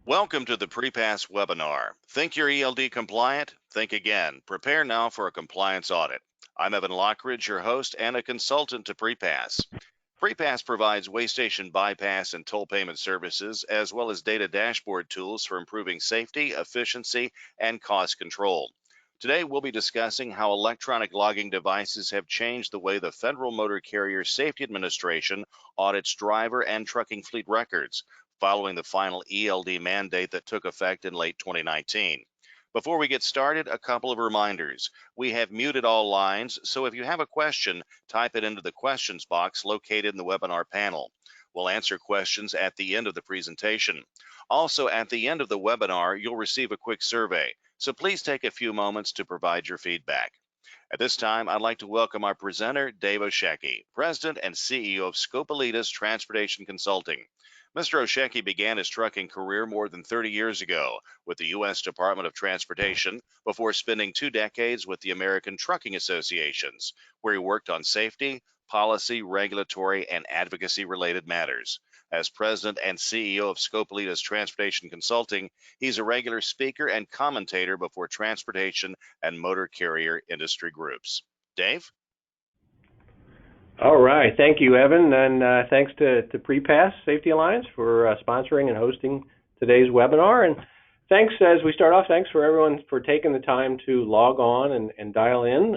Welcome to the Pre-Pass webinar. Think you're ELD compliant? Think again. Prepare now for a compliance audit. I'm Evan Lockridge, your host and a consultant to Pre-Pass. Pre-Pass provides way station bypass and toll payment services, as well as data dashboard tools for improving safety, efficiency, and cost control. Today, we'll be discussing how electronic logging devices have changed the way the Federal Motor Carrier Safety Administration audits driver and trucking fleet records, following the final ELD mandate that took effect in late 2019. Before we get started, a couple of reminders. We have muted all lines, so if you have a question, type it into the questions box located in the webinar panel. We'll answer questions at the end of the presentation. Also, at the end of the webinar, you'll receive a quick survey, so please take a few moments to provide your feedback. At this time, I'd like to welcome our presenter, Dave Osiecki, President and CEO of Scopelitis Transportation Consulting. Mr. Osiecki began his trucking career more than 30 years ago with the U.S. Department of Transportation before spending 2 decades with the American Trucking Associations, where he worked on safety, policy, regulatory, and advocacy-related matters. As President and CEO of Scopelitis Transportation Consulting, he's a regular speaker and commentator before transportation and motor carrier industry groups. Dave? All right. Thank you, Evan, and thanks to Pre-Pass Safety Alliance for sponsoring and hosting today's webinar. And thanks, as we start off, thanks for everyone for taking the time to log on and dial in.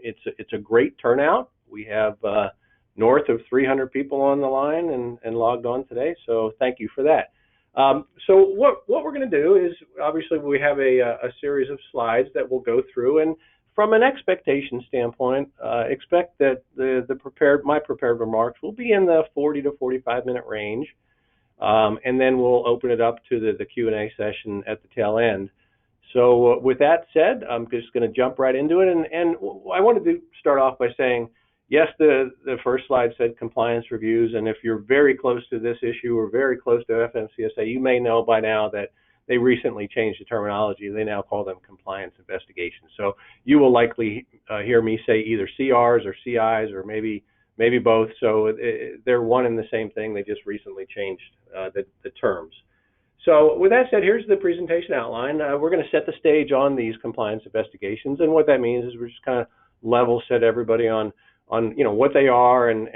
It's a great turnout. We have north of 300 people on the line and logged on today, so thank you for that. So what we're going to do is, obviously, we have a series of slides that we'll go through, and from an expectation standpoint, expect that my prepared remarks will be in the 40 to 45 minute range, and then we'll open it up to the Q&A session at the tail end. So with that said, I'm just going to jump right into it, and I wanted to start off by saying, yes, the first slide said compliance reviews, and if you're very close to this issue or very close to FMCSA, you may know by now that they recently changed the terminology. They now call them compliance investigations. So you will likely hear me say either CRs or CIs or maybe both. So they're one and the same thing. They just recently changed the terms. So with that said, here's the presentation outline. We're going to set the stage on these compliance investigations, and what that means is we're just kind of level set everybody on what they are and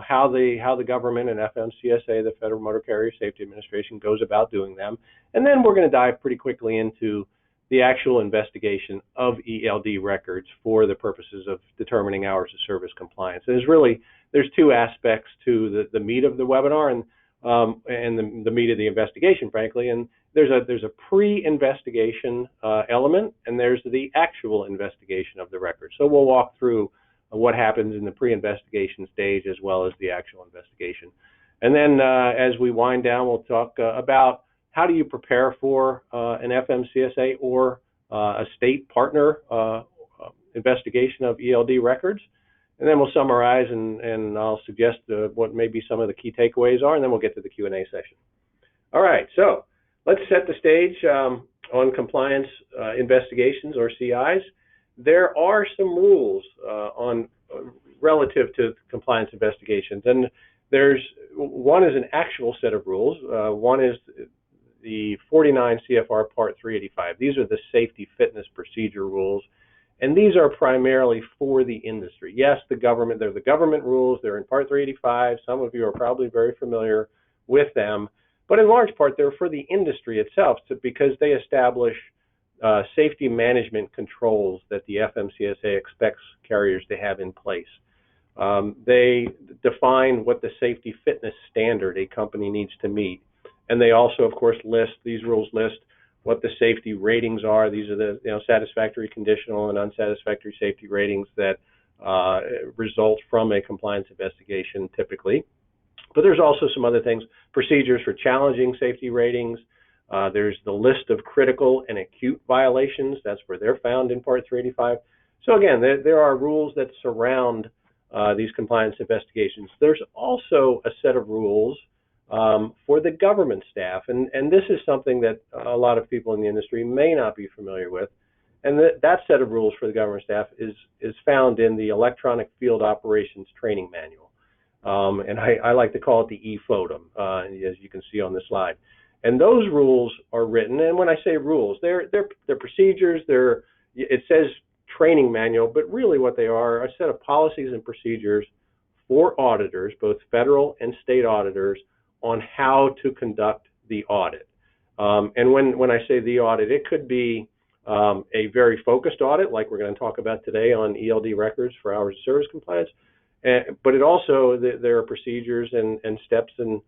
how the government and FMCSA, the Federal Motor Carrier Safety Administration, goes about doing them. And then we're going to dive pretty quickly into the actual investigation of ELD records for the purposes of determining hours of service compliance. And there's 2 aspects to the meat of the webinar and the meat of the investigation, frankly. And there's a pre-investigation element, and there's the actual investigation of the record. So we'll walk through what happens in the pre-investigation stage as well as the actual investigation. And then as we wind down, we'll talk about how do you prepare for an FMCSA or a state partner investigation of ELD records. And then we'll summarize and I'll suggest what maybe some of the key takeaways are, and then we'll get to the Q&A session. All right, so let's set the stage on compliance investigations or CIs. There are some rules relative to compliance investigations, and one is an actual set of rules. One is the 49 CFR Part 385. These are the safety fitness procedure rules, and these are primarily for the industry. Yes, they're the government rules. They're in Part 385. Some of you are probably very familiar with them, but in large part they're for the industry itself because they establish safety management controls that the FMCSA expects carriers to have in place. They define what the safety fitness standard a company needs to meet. And they also, of course, these rules list what the safety ratings are. These are the satisfactory, conditional, and unsatisfactory safety ratings that result from a compliance investigation typically. But there's also some other things, procedures for challenging safety ratings. There's the list of critical and acute violations. That's where they're found in Part 385. So again, there are rules that surround these compliance investigations. There's also a set of rules for the government staff, and this is something that a lot of people in the industry may not be familiar with. And that set of rules for the government staff is found in the Electronic Field Operations Training Manual. And I like to call it the EFOTM, as you can see on the slide. And those rules are written, and when I say rules, they're procedures. It says training manual, but really what they are a set of policies and procedures for auditors, both federal and state auditors, on how to conduct the audit. And when I say the audit, it could be a very focused audit, like we're going to talk about today on ELD records for hours of service compliance. But it also, there are procedures and steps and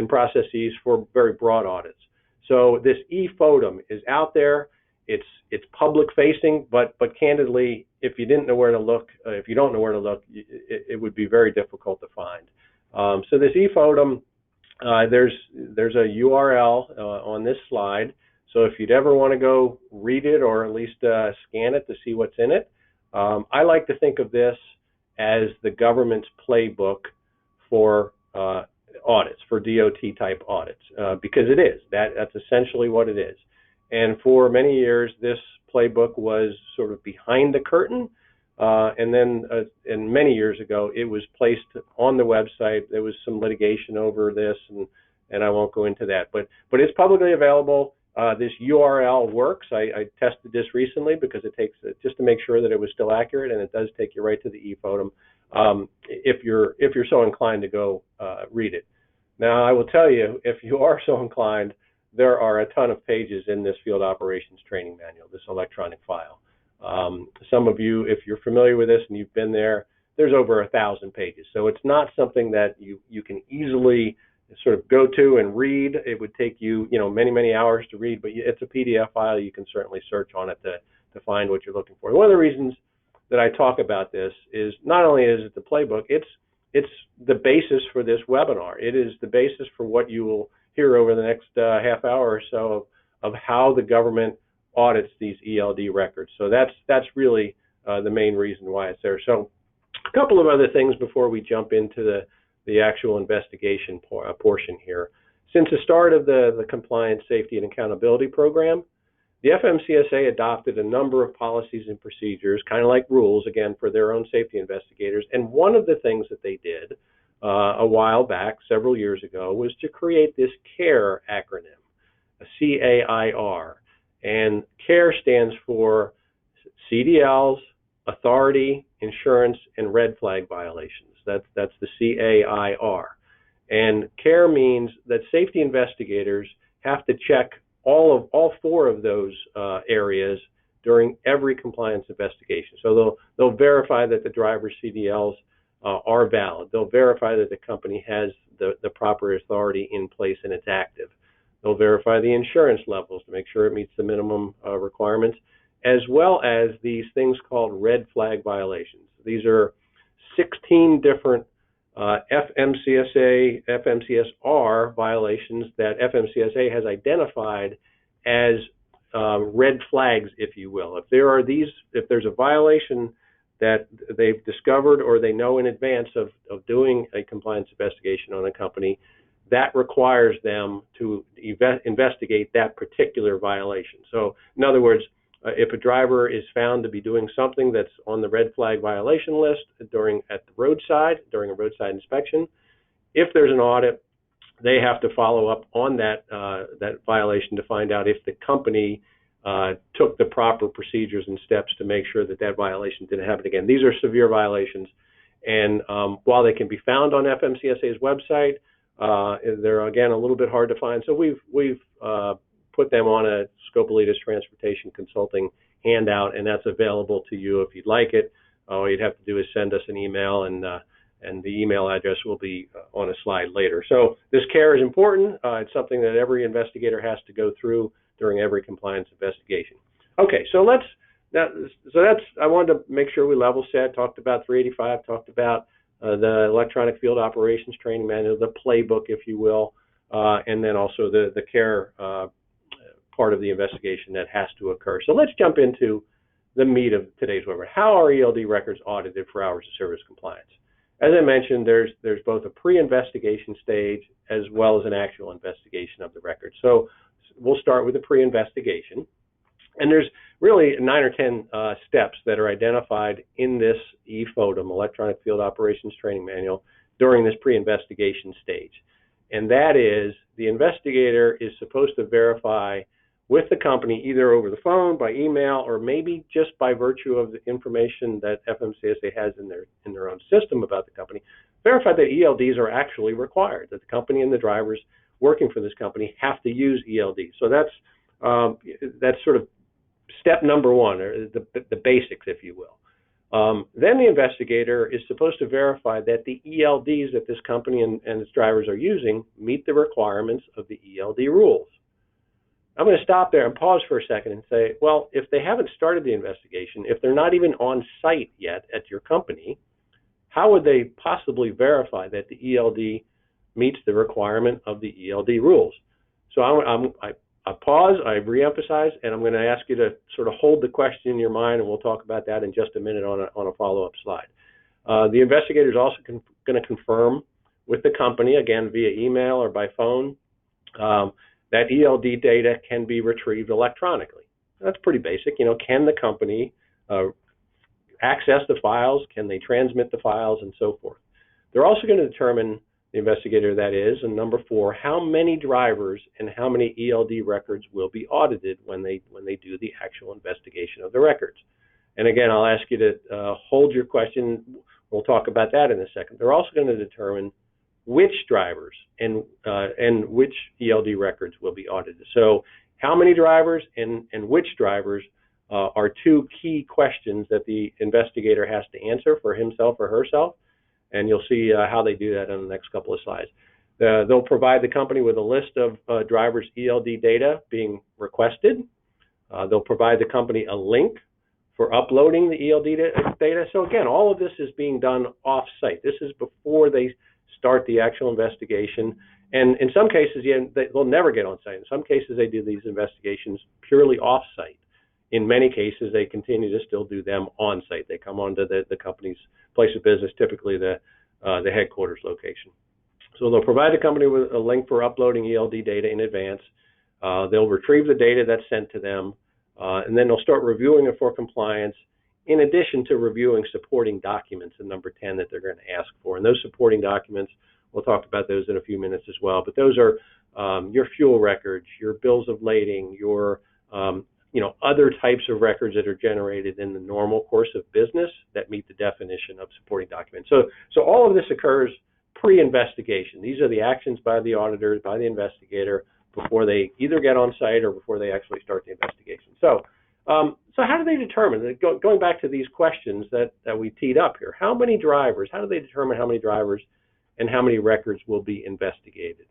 processes for very broad audits. So this e-FOTM is out there. It's public facing, but candidly, if you don't know where to look, it would be very difficult to find. So this e-FOTM, there's a URL on this slide. So if you'd ever want to go read it or at least scan it to see what's in it, I like to think of this as the government's playbook for audits, for DOT type audits, because it is. That's essentially what it is. And for many years, this playbook was sort of behind the curtain. And then many years ago, it was placed on the website. There was some litigation over this, and I won't go into that. But it's publicly available. This URL works. I tested this recently because it takes just to make sure that it was still accurate, and it does take you right to the e-FOTM if you're so inclined to go read it. Now, I will tell you, if you are so inclined, there are a ton of pages in this field operations training manual, this electronic file. Some of you, if you're familiar with this and you've been there, there's over 1,000 pages. So it's not something that you can easily sort of go to and read. It would take you, many hours to read, but it's a PDF file. You can certainly search on it to find what you're looking for. One of the reasons that I talk about this is not only is it the playbook, it's the basis for this webinar. It is the basis for what you will hear over the next half hour or so of how the government audits these ELD records. So that's really the main reason why it's there. So a couple of other things before we jump into the actual investigation portion here. Since the start of the Compliance, Safety, and Accountability Program, the FMCSA adopted a number of policies and procedures, kind of like rules, again, for their own safety investigators. And one of the things that they did a while back, several years ago, was to create this CARE acronym, a C-A-I-R. And CARE stands for CDLs, Authority, Insurance, and Red Flag Violations. That's the C-A-I-R. And CARE means that safety investigators have to check all four of those areas during every compliance investigation. So they'll verify that the driver's CDLs are valid. They'll verify that the company has the proper authority in place and it's active. They'll verify the insurance levels to make sure it meets the minimum requirements, as well as these things called red flag violations. These are 16 different FMCSA, FMCSR violations that FMCSA has identified as red flags, if you will. If there's a violation that they've discovered or they know in advance of doing a compliance investigation on a company, that requires them to investigate that particular violation. So, in other words, if a driver is found to be doing something that's on the red flag violation list during a roadside inspection, if there's an audit, they have to follow up on that violation to find out if the company took the proper procedures and steps to make sure that violation didn't happen again. These are severe violations, and while they can be found on FMCSA's website, they're again a little bit hard to find. So we've put them on a Scopelitis Transportation Consulting handout, and that's available to you if you'd like it. All you'd have to do is send us an email, and the email address will be on a slide later. So this CARE is important. It's something that every investigator has to go through during every compliance investigation. Okay, so I wanted to make sure we level set, talked about 385, talked about the electronic field operations training manual, the playbook, if you will, and then also the CARE part of the investigation that has to occur. So let's jump into the meat of today's webinar. How are ELD records audited for hours of service compliance? As I mentioned, there's both a pre-investigation stage as well as an actual investigation of the record. So we'll start with the pre-investigation. And there's really 9 or 10 steps that are identified in this e-FOTM, Electronic Field Operations Training Manual, during this pre-investigation stage. and that is the investigator is supposed to verify with the company either over the phone, by email, or maybe just by virtue of the information that FMCSA has in their own system about the company, verify that ELDs are actually required, that the company and the drivers working for this company have to use ELDs. So that's sort of step number one, or the basics, if you will. Then the investigator is supposed to verify that the ELDs that this company and its drivers are using meet the requirements of the ELD rules. I'm going to stop there and pause for a second and say, well, if they haven't started the investigation, if they're not even on site yet at your company, how would they possibly verify that the ELD meets the requirement of the ELD rules? So I pause, I reemphasize, and I'm going to ask you to sort of hold the question in your mind, and we'll talk about that in just a minute on a follow-up slide. The investigator is also going to confirm with the company, again, via email or by phone, that ELD data can be retrieved electronically. That's pretty basic. You know, can the company access the files? Can they transmit the files, and so forth? They're also going to determine, the investigator that is, and number 4, how many drivers and how many ELD records will be audited when they do the actual investigation of the records. And again, I'll ask you to hold your question. We'll talk about that in a second. They're also going to determine which drivers and which ELD records will be audited. So how many drivers and which drivers are 2 key questions that the investigator has to answer for himself or herself, and you'll see how they do that in the next couple of slides. They'll provide the company with a list of drivers' ELD data being requested. They'll provide the company a link for uploading the ELD data. So again, all of this is being done off-site. This is before they start the actual investigation. And in some cases, they'll never get on site. In some cases, they do these investigations purely off-site. In many cases, they continue to still do them on-site. They come onto the company's place of business, typically the headquarters location. So they'll provide the company with a link for uploading ELD data in advance. They'll retrieve the data that's sent to them, and then they'll start reviewing it for compliance, in addition to reviewing supporting documents in number 10 that they're going to ask for. And those supporting documents, we'll talk about those in a few minutes as well, but those are your fuel records, your bills of lading, your other types of records that are generated in the normal course of business that meet the definition of supporting documents. So all of this occurs pre-investigation. These are the actions by the auditors, by the investigator, before they either get on site or before they actually start the investigation. So how do they determine, going back to these questions that we teed up here, how many drivers, how do they determine how many drivers and how many records will be investigated?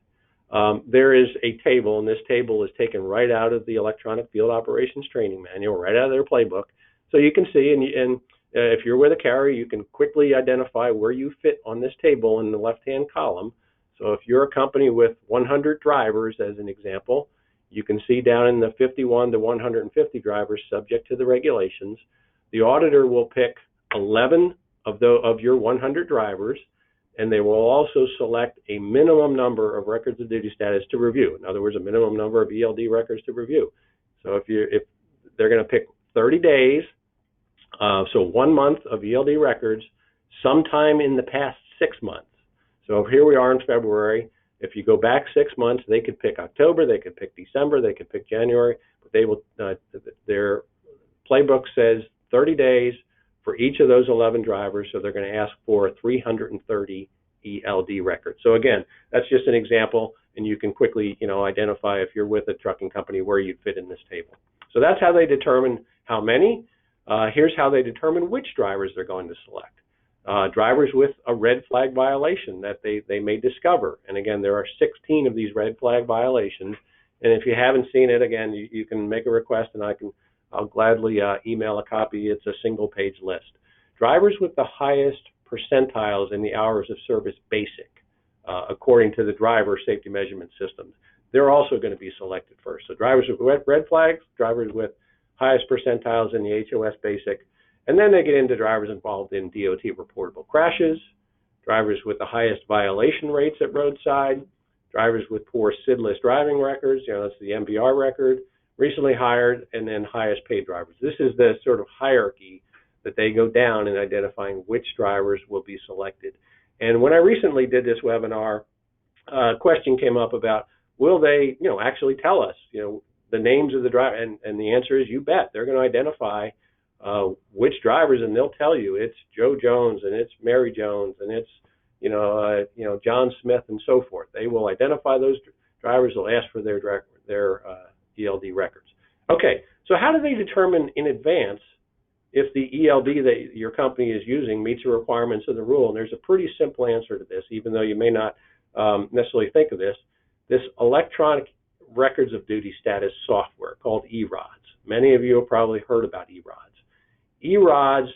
There is a table, and this table is taken right out of the Electronic Field Operations Training Manual, right out of their playbook. So you can see, and if you're with a carrier, you can quickly identify where you fit on this table in the left-hand column. So if you're a company with 100 drivers, as an example, you can see down in the 51 to 150 drivers subject to the regulations. The auditor will pick 11 of your 100 drivers, and they will also select a minimum number of records of duty status to review. In other words, a minimum number of ELD records to review. So if they're going to pick 30 days, so 1 month of ELD records, sometime in the past 6 months. So here we are in February. If you go back 6 months, they could pick October, they could pick December, they could pick January, but they will. Their playbook says 30 days for each of those 11 drivers, so they're going to ask for 330 ELD records. So again, that's just an example, and you can quickly, identify if you're with a trucking company where you'd fit in this table. So that's how they determine how many. Here's how they determine which drivers they're going to select. Drivers with a red flag violation that they may discover. And again, there are 16 of these red flag violations. And if you haven't seen it, again, you can make a request, and I'll gladly email a copy. It's a single-page list. Drivers with the highest percentiles in the hours of service basic, according to the driver safety measurement systems, they're also going to be selected first. So drivers with red flags, drivers with highest percentiles in the HOS basic, and then they get into drivers involved in DOT reportable crashes, drivers with the highest violation rates at roadside, drivers with poor SID-less driving records, that's the MVR record, recently hired, and then highest paid drivers. This is the sort of hierarchy that they go down in identifying which drivers will be selected. And when I recently did this webinar, question came up about, will they, actually tell us, the names of the driver? And the answer is, you bet. They're going to identify which drivers, and they'll tell you it's Joe Jones and it's Mary Jones and it's John Smith and so forth. They will identify those drivers. They'll ask for their ELD records. Okay, so how do they determine in advance if the ELD that your company is using meets the requirements of the rule? And there's a pretty simple answer to this, even though you may not necessarily think of this. This electronic records of duty status software called eRODS. Many of you have probably heard about eRODS. eRODS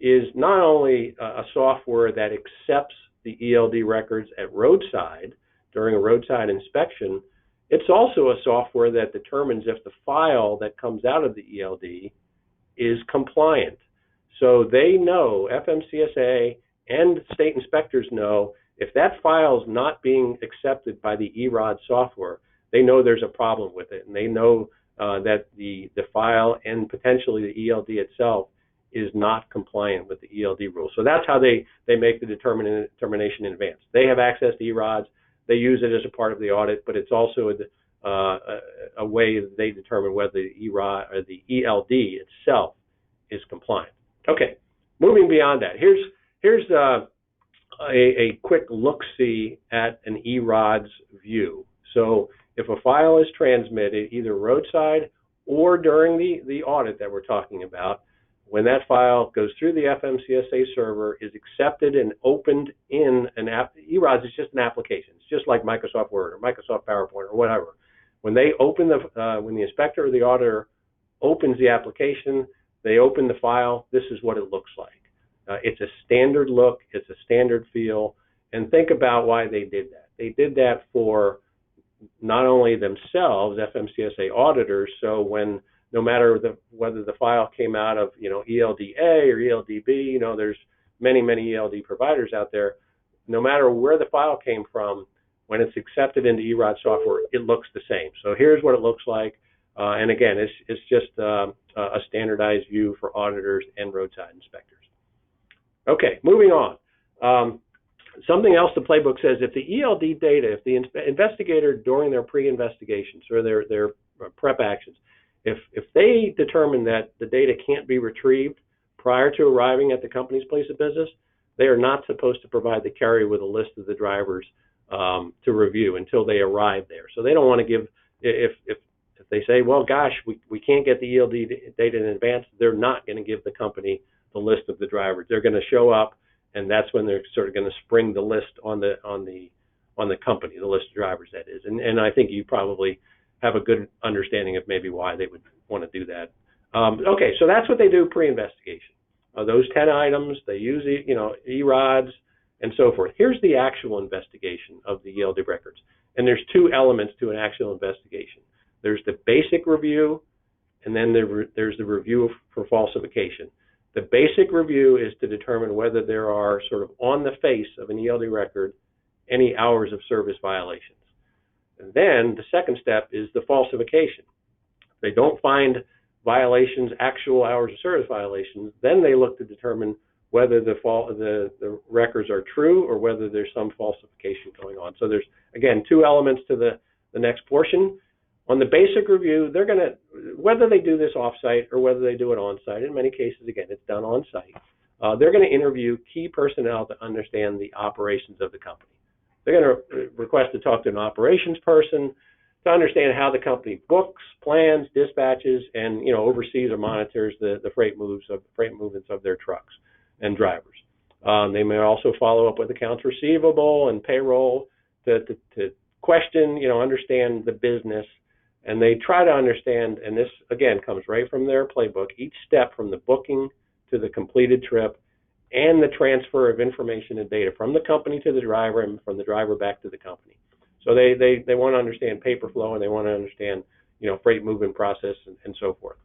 is not only a software that accepts the ELD records at roadside during a roadside inspection, it's also a software that determines if the file that comes out of the ELD is compliant. So they know, FMCSA and state inspectors know, if that file is not being accepted by the eRODS software, they know there's a problem with it, and they know that the file and potentially the ELD itself is not compliant with the ELD rule. So that's how they make the determination in advance. They have access to eRODS. They use it as a part of the audit, but it's also a way that they determine whether the eROD or the ELD itself is compliant. Okay, moving beyond that, here's a quick look-see at an eRODS view. So if a file is transmitted either roadside or during the audit that we're talking about, when that file goes through the FMCSA server, is accepted and opened in an app, eRODS is just an application. It's just like Microsoft Word or Microsoft PowerPoint or whatever. When they open when the inspector or the auditor opens the application, they open the file, this is what it looks like. It's a standard look, it's a standard feel, and think about why they did that. They did that for not only themselves, FMCSA auditors, so when no matter whether the file came out of ELDA or ELDB, there's many ELD providers out there. No matter where the file came from, when it's accepted into eRODS software, it looks the same. So here's what it looks like, and again, it's just a standardized view for auditors and roadside inspectors. Okay, moving on. Something else the playbook says: if the ELD data, if the investigator during their pre-investigations or their prep actions, if they determine that the data can't be retrieved prior to arriving at the company's place of business, they are not supposed to provide the carrier with a list of the drivers to review until they arrive there. So they don't want to give, if they say, well, gosh, we can't get the ELD data in advance, they're not going to give the company the list of the drivers. They're going to show up, and that's when they're sort of going to spring the list on the company, the list of drivers, that is. And I think you probably have a good understanding of maybe why they would want to do that. Okay, so that's what they do pre-investigation. Those 10 items, they use eRODS and so forth. Here's the actual investigation of the ELD records. And there's two elements to an actual investigation. There's the basic review, and then there's the review for falsification. The basic review is to determine whether there are, sort of on the face of an ELD record, any hours of service violations. And then the second step is the falsification. If they don't find violations, actual hours of service violations, then they look to determine whether the records are true or whether there's some falsification going on. So there's, again, two elements to the next portion. On the basic review, they're going to, whether they do this off-site or whether they do it on-site, in many cases, again, it's done on-site, they're going to interview key personnel to understand the operations of the company. They're going to request to talk to an operations person to understand how the company books, plans, dispatches, and oversees or monitors the freight movements of their trucks and drivers. They may also follow up with accounts receivable and payroll to question, understand the business, and they try to understand. And this again comes right from their playbook. Each step from the booking to the completed trip, and the transfer of information and data from the company to the driver and from the driver back to the company. So they want to understand paper flow, and they want to understand freight movement process and so forth.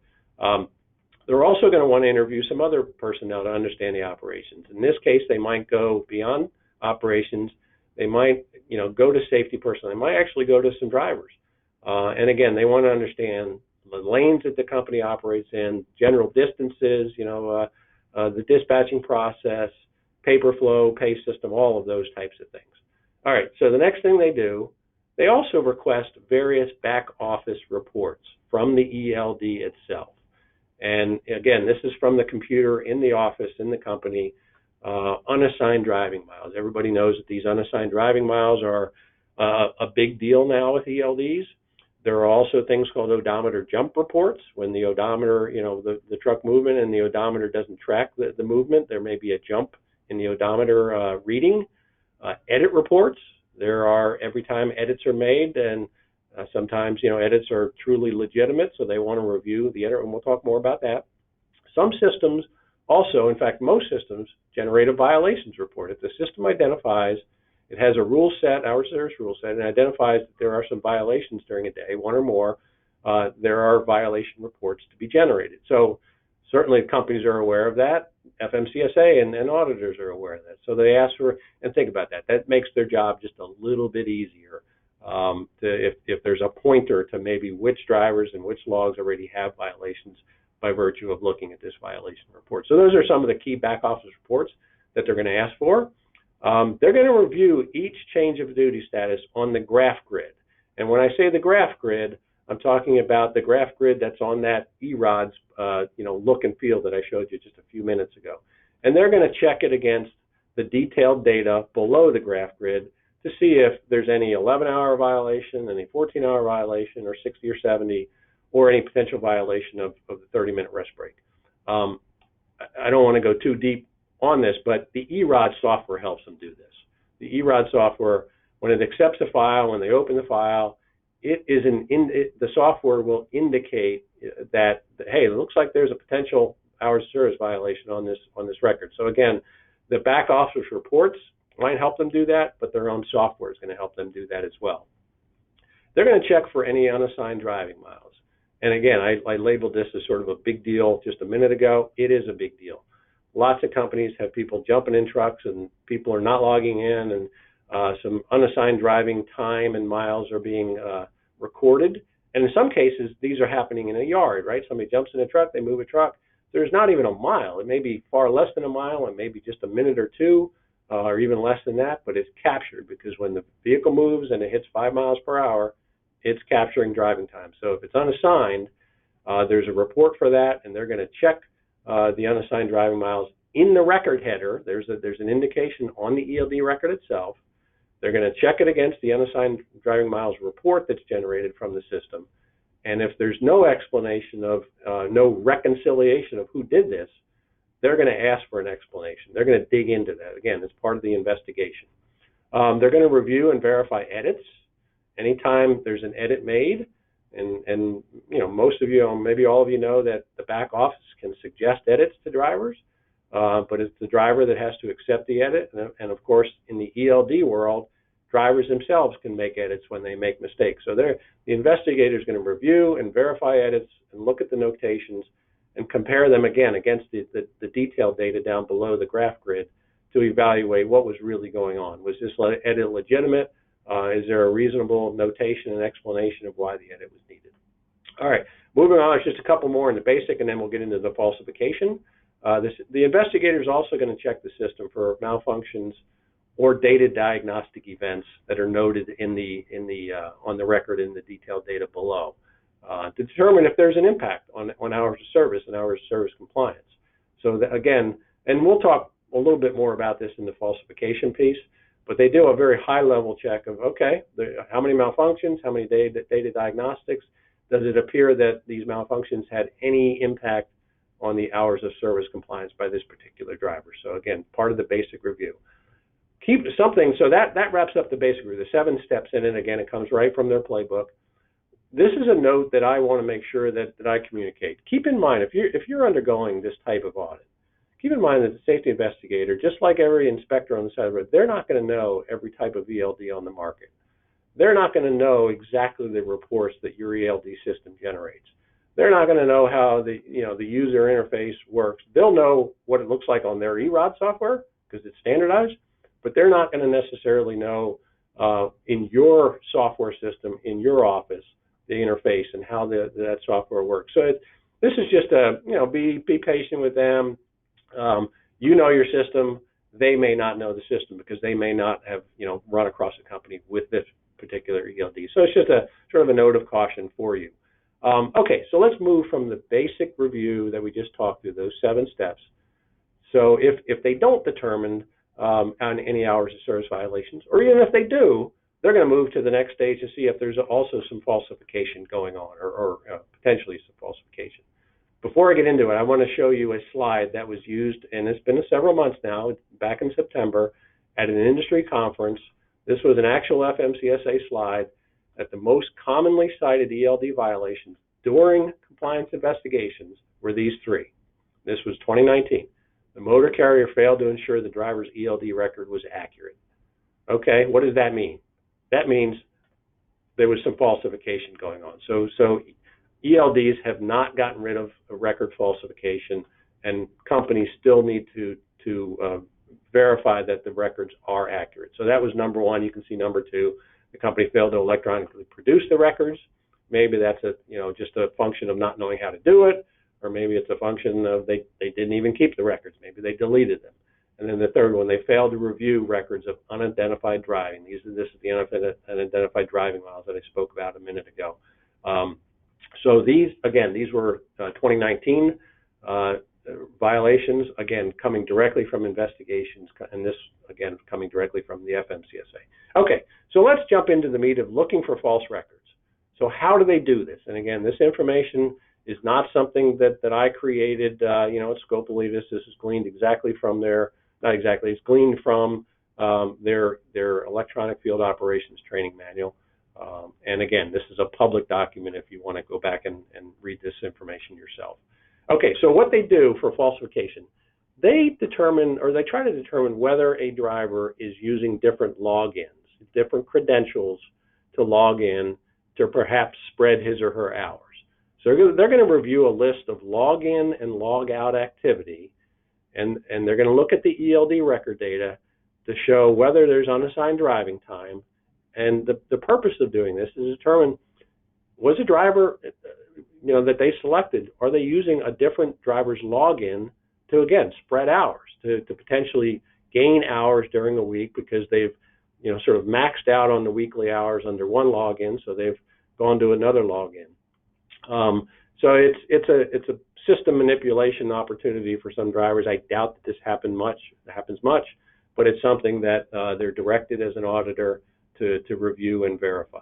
They're also going to want to interview some other personnel to understand the operations. In this case, they might go beyond operations. They might go to safety personnel. They might actually go to some drivers. And again, they want to understand the lanes that the company operates in, general distances, the dispatching process, paper flow, pay system, all of those types of things. All right, so the next thing they do, they also request various back office reports from the ELD itself. And again, this is from the computer in the office, in the company, unassigned driving miles. Everybody knows that these unassigned driving miles are a big deal now with ELDs. There are also things called odometer jump reports. When the odometer, the truck movement and the odometer doesn't track the movement, there may be a jump in the odometer reading. Edit reports. There are, every time edits are made, and sometimes, edits are truly legitimate, so they want to review the edit, and we'll talk more about that. Some systems also, in fact, most systems, generate a violations report. If the system identifies, it has a rule set, our service rule set, and identifies that there are some violations during a day, one or more, there are violation reports to be generated. So certainly companies are aware of that. FMCSA and auditors are aware of that. So they ask for, and think about that. That makes their job just a little bit easier. If there's a pointer to maybe which drivers and which logs already have violations by virtue of looking at this violation report. So those are some of the key back office reports that they're going to ask for. They're going to review each change of duty status on the graph grid. And when I say the graph grid, I'm talking about the graph grid that's on that eRODS, look and feel that I showed you just a few minutes ago. And they're going to check it against the detailed data below the graph grid to see if there's any 11-hour violation, any 14-hour violation, or 60 or 70, or any potential violation of the 30-minute rest break. I don't want to go too deep on this, but the eRODS software helps them do this. The eRODS software, when it accepts a file, when they open the file, the software will indicate that, hey, it looks like there's a potential hours of service violation on this record. So again, the back office reports might help them do that, but their own software is going to help them do that as well. They're going to check for any unassigned driving miles. And again, I labeled this as sort of a big deal just a minute ago. It is a big deal. Lots of companies have people jumping in trucks and people are not logging in, and some unassigned driving time and miles are being recorded. And in some cases, these are happening in a yard, right? Somebody jumps in a truck, they move a truck. There's not even a mile. It may be far less than a mile, and maybe just a minute or two, or even less than that, but it's captured because when the vehicle moves and it hits 5 miles per hour, it's capturing driving time. So if it's unassigned, there's a report for that, and they're going to check the unassigned driving miles in the record header. There's an indication on the ELD record itself. They're going to check it against the unassigned driving miles report that's generated from the system. And if there's no explanation of, no reconciliation of who did this, they're going to ask for an explanation. They're going to dig into that. Again, it's part of the investigation. They're going to review and verify edits. Anytime there's an edit made, and most of you, maybe all of you know that the back office can suggest edits to drivers, but it's the driver that has to accept the edit. And of course, in the ELD world, drivers themselves can make edits when they make mistakes. So the investigator is going to review and verify edits and look at the notations and compare them again against the detailed data down below the graph grid to evaluate what was really going on. Was this edit legitimate? Is there a reasonable notation and explanation of why the edit was needed? All right, moving on, there's just a couple more in the basic, and then we'll get into the falsification. The investigator is also going to check the system for malfunctions or data diagnostic events that are noted on the record in the detailed data below, to determine if there's an impact on hours of service and hours of service compliance. So that, again, and we'll talk a little bit more about this in the falsification piece, but they do a very high-level check of, okay, how many malfunctions, how many data diagnostics, does it appear that these malfunctions had any impact on the hours of service compliance by this particular driver? So again, part of the basic review. So that wraps up the basic review, the 7 steps in it. Again, it comes right from their playbook. This is a note that I want to make sure that I communicate. Keep in mind, if you're undergoing this type of audit, keep in mind that the safety investigator, just like every inspector on the side of the road, they're not going to know every type of ELD on the market. They're not going to know exactly the reports that your ELD system generates. They're not going to know how the user interface works. They'll know what it looks like on their eRODS software because it's standardized, but they're not going to necessarily know in your software system, in your office, the interface and how that software works. So this is just be patient with them. You know your system. they may not know the system because they may not have, run across a company with this particular ELD. So it's just a sort of a note of caution for you. Okay, so let's move from the basic review that we just talked through, those 7 steps. So if they don't determine on any hours of service violations, or even if they do, they're going to move to the next stage to see if there's also some falsification going on, or potentially some falsification. Before I get into it, I want to show you a slide that was used, and it's been several months now, back in September, at an industry conference. This was an actual FMCSA slide that the most commonly cited ELD violations during compliance investigations were these 3. This was 2019. The motor carrier failed to ensure the driver's ELD record was accurate. Okay, what does that mean? That means there was some falsification going on. So ELDs have not gotten rid of a record falsification, and companies still need to verify that the records are accurate. So that was number 1. You can see number 2. The company failed to electronically produce the records. Maybe that's just a function of not knowing how to do it, or maybe it's a function of they didn't even keep the records. Maybe they deleted them. And then the third one, they failed to review records of unidentified driving. This is the unidentified driving miles that I spoke about a minute ago. So these were 2019 violations, again, coming directly from investigations, and this, again, coming directly from the FMCSA. Okay, so let's jump into the meat of looking for false records. So how do they do this? And again, this information is not something that I created, at Scopelitis. This is gleaned exactly from it's gleaned from their electronic field operations training manual. And again, this is a public document if you want to go back and read this information yourself. Okay, so what they do for falsification, they try to determine whether a driver is using different logins, different credentials to log in to perhaps spread his or her hours. So they're going to review a list of login and log out activity, and they're going to look at the ELD record data to show whether there's unassigned driving time. And the purpose of doing this is to determine, was a driver that they selected, are they using a different driver's login to, again, spread hours, to potentially gain hours during the week because they've sort of maxed out on the weekly hours under one login, so they've gone to another login. So it's a system manipulation opportunity for some drivers. I doubt that this happens much, but it's something that they're directed as an auditor to review and verify.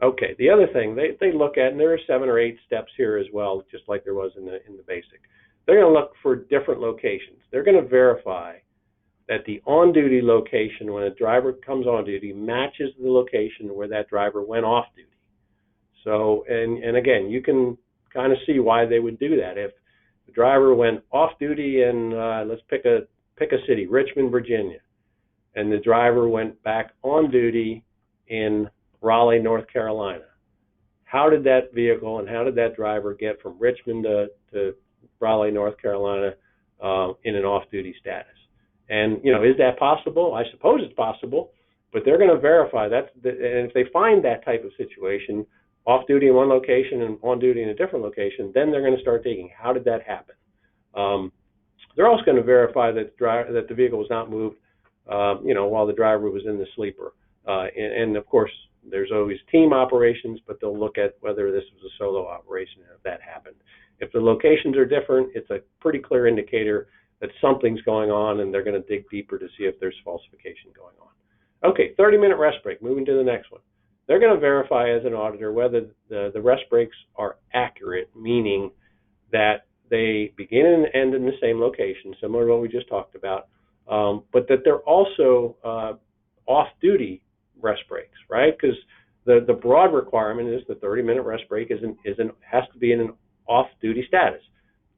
Okay, the other thing they look at, and there are 7 or 8 steps here as well, just like there was in the basic. They're going to look for different locations. They're going to verify that the on-duty location when a driver comes on duty matches the location where that driver went off duty. So, and again, you can kind of see why they would do that. If the driver went off duty in, let's pick a city, Richmond, Virginia, and the driver went back on duty in Raleigh, North Carolina, how did that vehicle and how did that driver get from Richmond to Raleigh, North Carolina in an off-duty status? And, is that possible? I suppose it's possible, but they're going to verify that. And if they find that type of situation, off-duty in one location and on-duty in a different location, then they're going to start digging. How did that happen? They're also going to verify that the vehicle was not moved, while the driver was in the sleeper. And of course, there's always team operations, but they'll look at whether this was a solo operation and if that happened. If the locations are different, it's a pretty clear indicator that something's going on, and they're going to dig deeper to see if there's falsification going on. Okay, 30-minute rest break. Moving to the next one. They're going to verify as an auditor whether the rest breaks are accurate, meaning that they begin and end in the same location, similar to what we just talked about, but that they're also off-duty rest breaks, right? Because the broad requirement is the 30-minute rest break has to be in an off-duty status,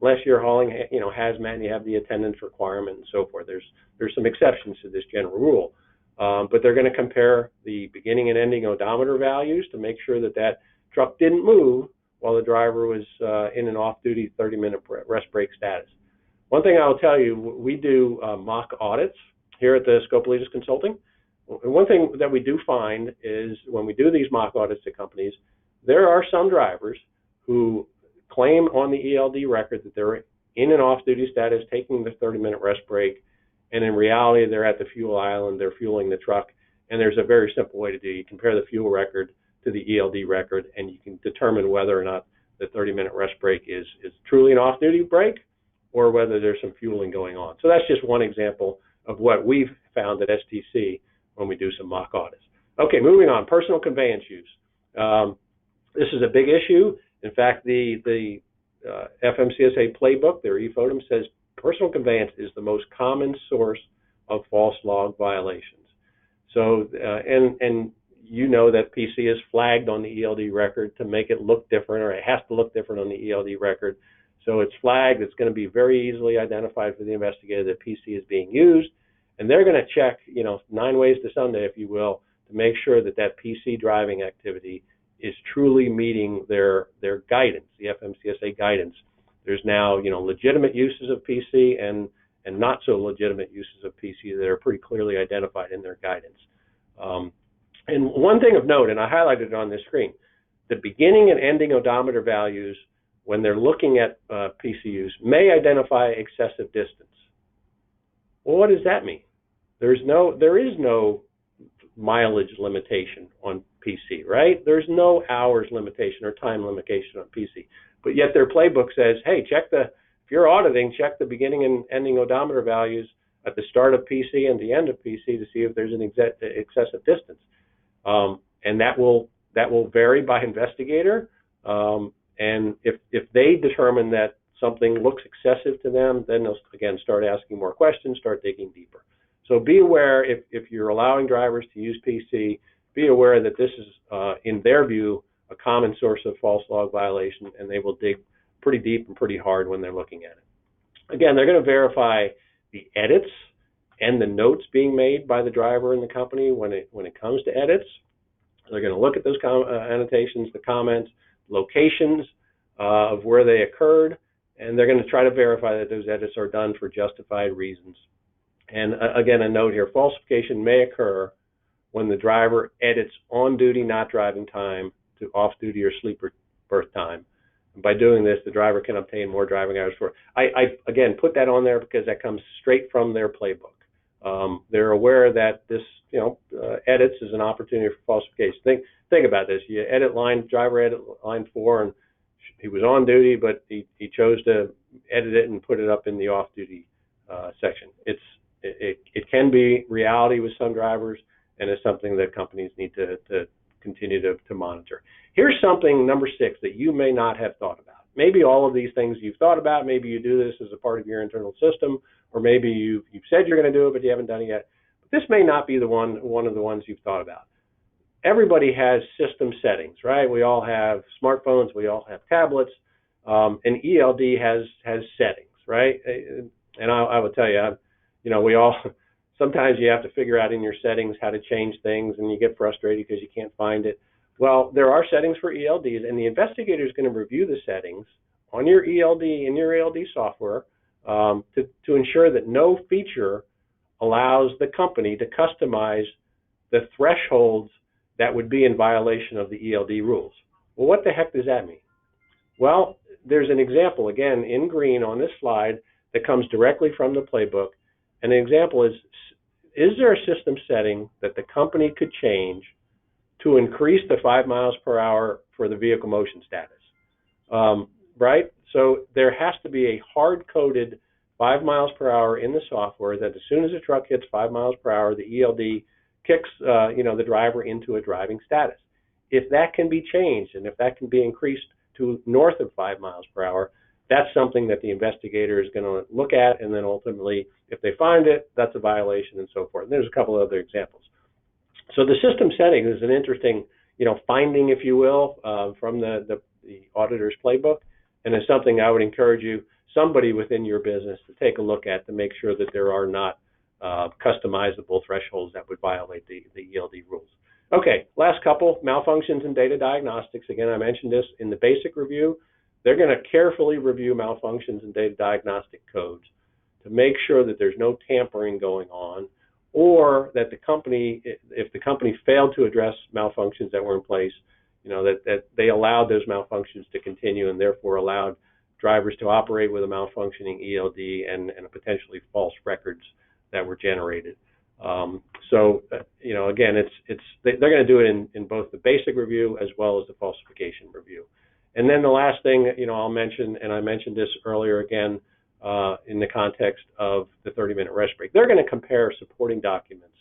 unless you're hauling, hazmat and you have the attendance requirement and so forth. There's some exceptions to this general rule, but they're going to compare the beginning and ending odometer values to make sure that truck didn't move while the driver was in an off-duty 30-minute rest break status. One thing I'll tell you, we do mock audits here at the Scopelitis Consulting. And one thing that we do find is when we do these mock audits to companies, there are some drivers who claim on the ELD record that they're in an off-duty status taking the 30-minute rest break, and in reality they're at the fuel island, they're fueling the truck, and there's a very simple way to do it. You compare the fuel record to the ELD record, and you can determine whether or not the 30-minute rest break is truly an off-duty break or whether there's some fueling going on. So that's just one example of what we've found at STC when we do some mock audits. Okay, moving on, personal conveyance use. This is a big issue. In fact, the FMCSA playbook, their eFOTM, says personal conveyance is the most common source of false log violations. So, and you know that PC is flagged on the ELD record to make it look different, or it has to look different on the ELD record. So it's flagged. It's going to be very easily identified for the investigator that PC is being used, and they're going to check, 9 ways to Sunday, if you will, to make sure that that PC driving activity is truly meeting their guidance, the FMCSA guidance. There's now, legitimate uses of PC and not so legitimate uses of PC that are pretty clearly identified in their guidance. And one thing of note, and I highlighted it on this screen, the beginning and ending odometer values, when they're looking at PC use, may identify excessive distance. Well, what does that mean? There is no mileage limitation on PC, right? There's no hours limitation or time limitation on PC. But yet their playbook says, hey, if you're auditing, check the beginning and ending odometer values at the start of PC and the end of PC to see if there's an excessive distance. And that will vary by investigator. And if they determine that something looks excessive to them, then they'll, again, start asking more questions, start digging deeper. So be aware, if you're allowing drivers to use PC, be aware that this is, in their view, a common source of false log violation, and they will dig pretty deep and pretty hard when they're looking at it. Again, they're going to verify the edits and the notes being made by the driver and the company when it comes to edits. They're going to look at those annotations, the comments, locations of where they occurred, and they're going to try to verify that those edits are done for justified reasons. And again, a note here, falsification may occur when the driver edits on-duty, not driving time to off-duty or sleeper berth time. And by doing this, the driver can obtain more driving hours for. I again put that on there because that comes straight from their playbook. They're aware that this, edits is an opportunity for falsification. Think about this. You driver edit line 4, and he was on duty, but he chose to edit it and put it up in the off-duty section. It can be reality with some drivers, and it's something that companies need to continue to monitor. Here's something, number 6, that you may not have thought about. Maybe all of these things you've thought about. Maybe you do this as a part of your internal system, or maybe you've said you're going to do it, but you haven't done it yet. But this may not be one of the ones you've thought about. Everybody has system settings, right? We all have smartphones, we all have tablets, and ELD has settings, right? And I will tell you, we all, sometimes you have to figure out in your settings how to change things, and you get frustrated because you can't find it. Well, there are settings for ELDs, and the investigator is going to review the settings on your ELD in your ELD software to ensure that no feature allows the company to customize the thresholds that would be in violation of the ELD rules. Well, what the heck does that mean? Well, there's an example, again, in green on this slide that comes directly from the playbook. And the example is there a system setting that the company could change to increase the 5 miles per hour for the vehicle motion status? Right? So there has to be a hard-coded 5 miles per hour in the software that as soon as a truck hits 5 miles per hour, the ELD kicks the driver into a driving status. If that can be changed and if that can be increased to north of 5 miles per hour, that's something that the investigator is going to look at, and then ultimately, if they find it, that's a violation and so forth. And there's a couple of other examples. So the system setting is an interesting, finding, if you will, from the auditor's playbook, and it's something I would encourage somebody within your business to take a look at to make sure that there are not customizable thresholds that would violate the ELD rules. Okay, last couple, malfunctions and data diagnostics. Again, I mentioned this in the basic review. They're going to carefully review malfunctions and data diagnostic codes to make sure that there's no tampering going on, or that the company, if the company failed to address malfunctions that were in place, that they allowed those malfunctions to continue and therefore allowed drivers to operate with a malfunctioning ELD and a potentially false records that were generated. Again, they're going to do it in both the basic review as well as the falsification review. And then the last thing, I'll mention, and I mentioned this earlier again in the context of the 30-minute rest break, they're going to compare supporting documents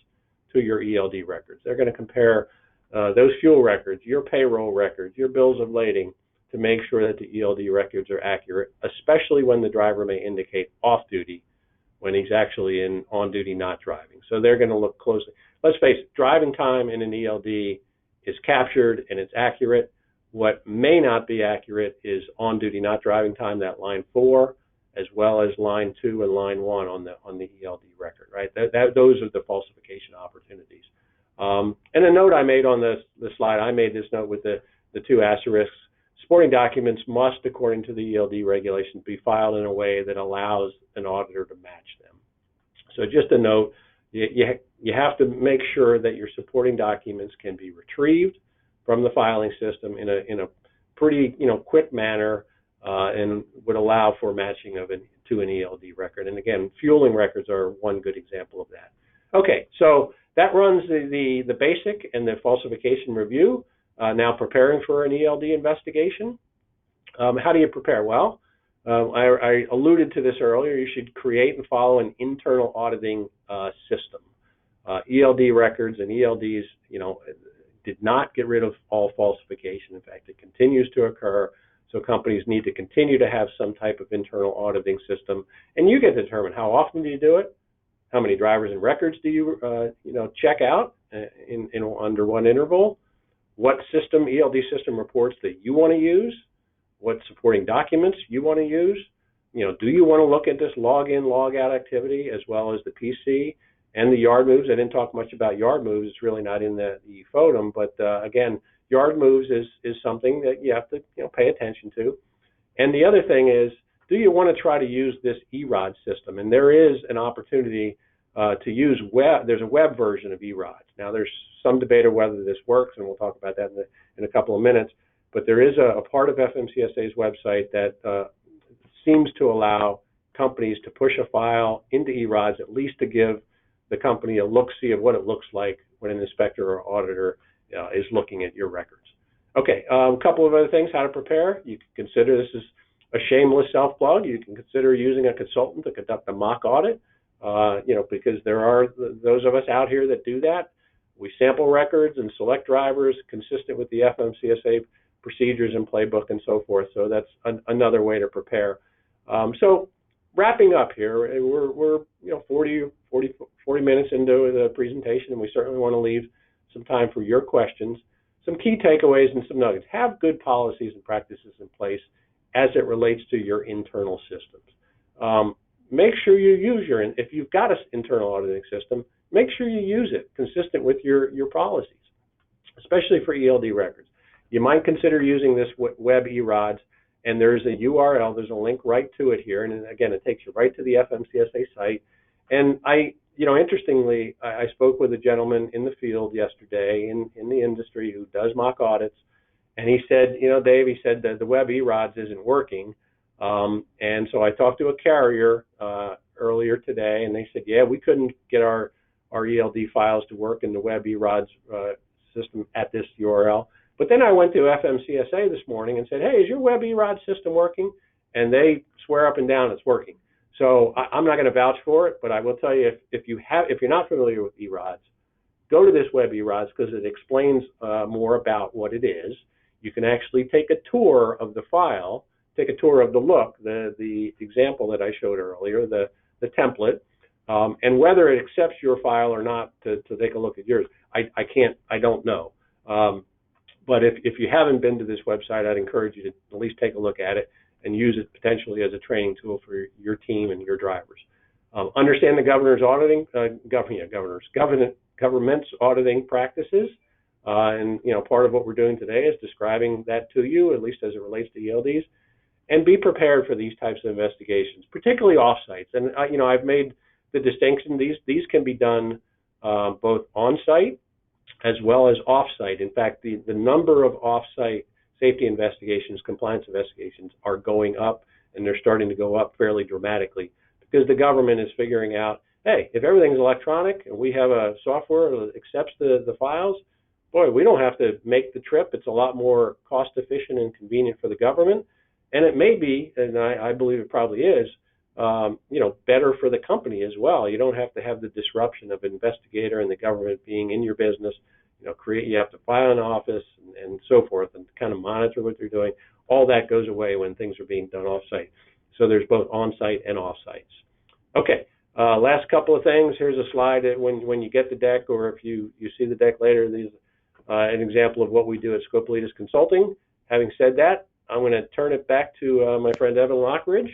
to your ELD records. They're going to compare those fuel records, your payroll records, your bills of lading, to make sure that the ELD records are accurate, especially when the driver may indicate off-duty when he's actually on duty not driving. So they're going to look closely. Let's face it, driving time in an ELD is captured and it's accurate. What may not be accurate is on duty not driving time, that line 4, as well as line 2 and line 1 on the ELD record, right? Those are the falsification opportunities. And a note I made on the slide, I made this note with the 2 asterisks. Supporting documents must, according to the ELD regulations, be filed in a way that allows an auditor to match them. So just a note, you have to make sure that your supporting documents can be retrieved from the filing system in a pretty quick manner and would allow for matching to an ELD record. And again, fueling records are one good example of that. Okay, so that runs the basic and the falsification review. Now preparing for an ELD investigation. How do you prepare? Well, I alluded to this earlier. You should create and follow an internal auditing system. ELD records and ELDs, did not get rid of all falsification. In fact, it continues to occur. So companies need to continue to have some type of internal auditing system. And you get to determine how often do you do it, how many drivers and records do you check out under what interval, what system, ELD system reports that you want to use, what supporting documents you want to use. Do you want to look at this log-in, log-out activity as well as the PC and the yard moves? I didn't talk much about yard moves. It's really not in the FODM, but again, yard moves is something that you have to pay attention to. And the other thing is, do you want to try to use this eRODS system? And there is an opportunity to use web. There's a web version of eRODS. Now, there's some debate on whether this works, and we'll talk about that in a couple of minutes. But there is a part of FMCSA's website that seems to allow companies to push a file into eRODS, at least to give the company a look-see of what it looks like when an inspector or auditor is looking at your records. Okay, a couple of other things, how to prepare. You can consider this as a shameless self-plug. You can consider using a consultant to conduct a mock audit, because there are those of us out here that do that. We sample records and select drivers consistent with the FMCSA procedures and playbook and so forth. So that's another way to prepare. So wrapping up here, we're 40 minutes into the presentation, and we certainly want to leave some time for your questions. Some key takeaways and some nuggets. Have good policies and practices in place as it relates to your internal systems. Make sure you use if you've got an internal auditing system, make sure you use it consistent with your policies, especially for ELD records. You might consider using this web eRODS, and there's a URL, there's a link right to it here, and again, it takes you right to the FMCSA site. And interestingly, I spoke with a gentleman in the field yesterday in the industry who does mock audits, and he said, Dave, he said that the web eRODS isn't working. And so I talked to a carrier earlier today, and they said, yeah, we couldn't get our ELD files to work in the web eRODS system at this URL. But then I went to FMCSA this morning and said, hey, is your web eRODS system working? And they swear up and down it's working. So I'm not going to vouch for it, but I will tell you, if you're not familiar with eRODS, go to this web eRODS because it explains more about what it is. You can actually take a tour of the file, take a tour of the look, the example that I showed earlier, the template, and whether it accepts your file or not to take a look at yours. I don't know. But if you haven't been to this website, I'd encourage you to at least take a look at it and use it potentially as a training tool for your team and your drivers. Understand the governor's auditing, government's auditing practices. And part of what we're doing today is describing that to you, at least as it relates to ELDs. And be prepared for these types of investigations, particularly off-sites. And I've made the distinction. These can be done both on-site as well as off-site. In fact, the number of off-site safety investigations, compliance investigations are going up, and they're starting to go up fairly dramatically because the government is figuring out hey, if everything's electronic and we have a software that accepts the files, boy, we don't have to make the trip. It's a lot more cost efficient and convenient for the government. And it may be, and I believe it probably is, better for the company as well. You don't have to have the disruption of an investigator and the government being in your business. You have to file an office and so forth and kind of monitor what they're doing. All that goes away when things are being done off-site. So there's both on-site and off-sites. Okay, last couple of things. Here's a slide that when you get the deck, or if you see the deck later, these an example of what we do at Scopelitis Consulting. Having said that, I'm going to turn it back to my friend Evan Lockridge.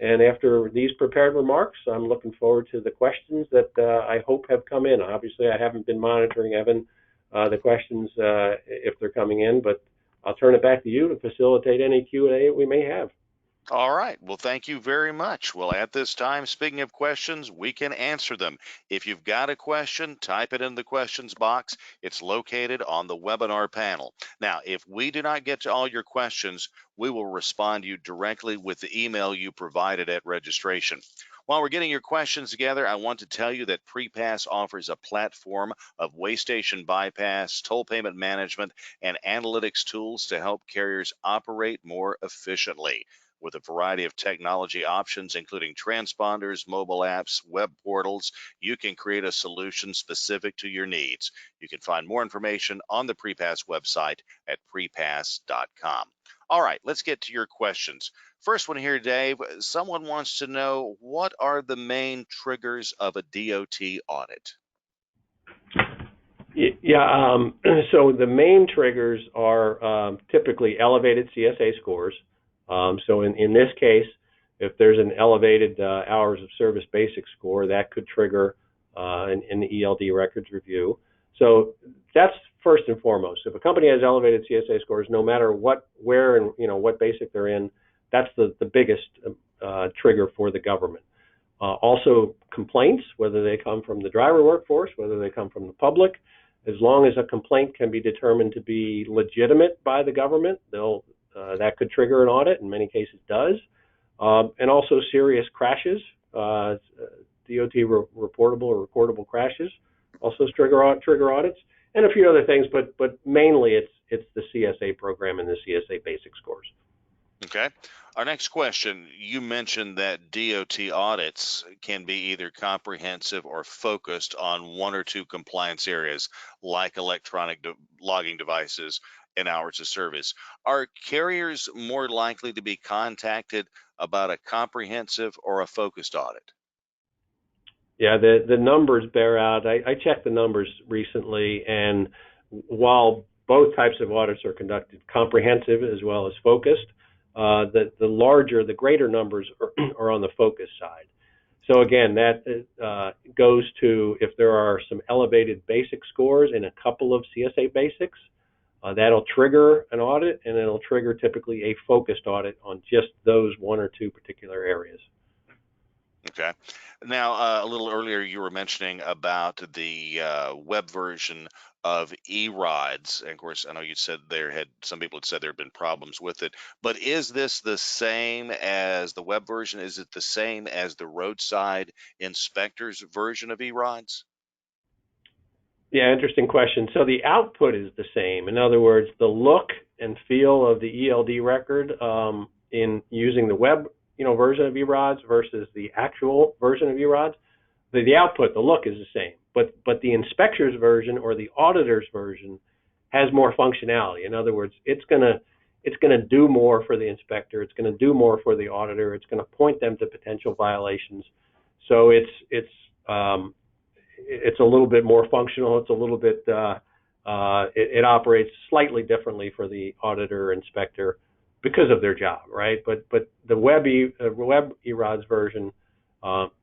And after these prepared remarks, I'm looking forward to the questions that I hope have come in. Obviously, I haven't been monitoring, Evan, the questions if they're coming in, but I'll turn it back to you to facilitate any Q&A we may have. All right. Well, thank you very much. Well, at this time, speaking of questions, we can answer them. If you've got a question, type it in the questions box. It's located on the webinar panel. Now, if we do not get to all your questions, we will respond to you directly with the email you provided at registration. While we're getting your questions together, I want to tell you that PrePass offers a platform of way station bypass, toll payment management, and analytics tools to help carriers operate more efficiently. With a variety of technology options, including transponders, mobile apps, web portals, you can create a solution specific to your needs. You can find more information on the PrePass website at prepass.com. All right, let's get to your questions. First one here, Dave. Someone wants to know, what are the main triggers of a DOT audit? Yeah, so the main triggers are typically elevated CSA scores. So in this case, if there's an elevated hours of service basic score, that could trigger an ELD records review. So that's first and foremost. If a company has elevated CSA scores, no matter where and what basic they're in, that's the biggest trigger for the government. Also complaints, whether they come from the driver workforce, whether they come from the public, as long as a complaint can be determined to be legitimate by the government, that could trigger an audit. In many cases does. And also serious crashes, DOT reportable or recordable crashes also trigger audits, and a few other things, but mainly it's the CSA program and the CSA basic scores. Okay. Our next question, you mentioned that DOT audits can be either comprehensive or focused on one or two compliance areas, like electronic logging devices and hours of service. Are carriers more likely to be contacted about a comprehensive or a focused audit? Yeah, the numbers bear out. I checked the numbers recently, and while both types of audits are conducted comprehensive as well as focused, the greater numbers are on the focus side. So again, that goes to if there are some elevated basic scores in a couple of CSA basics, that'll trigger an audit, and it'll trigger typically a focused audit on just those one or two particular areas. Okay. Now, a little earlier, you were mentioning about the web version of eRODS. And of course, I know you said some people had said there had been problems with it. But is this the same as the web version? Is it the same as the roadside inspector's version of eRODS? Yeah, interesting question. So the output is the same. In other words, the look and feel of the ELD record in using the web version of eRODS versus the actual version of eRODS, the output, the look is the same. But the inspector's version or the auditor's version has more functionality. In other words, it's gonna do more for the inspector. It's gonna do more for the auditor. It's gonna point them to potential violations. So it's a little bit more functional. It's a little bit it operates slightly differently for the auditor or inspector because of their job, right? But the web eRODS version,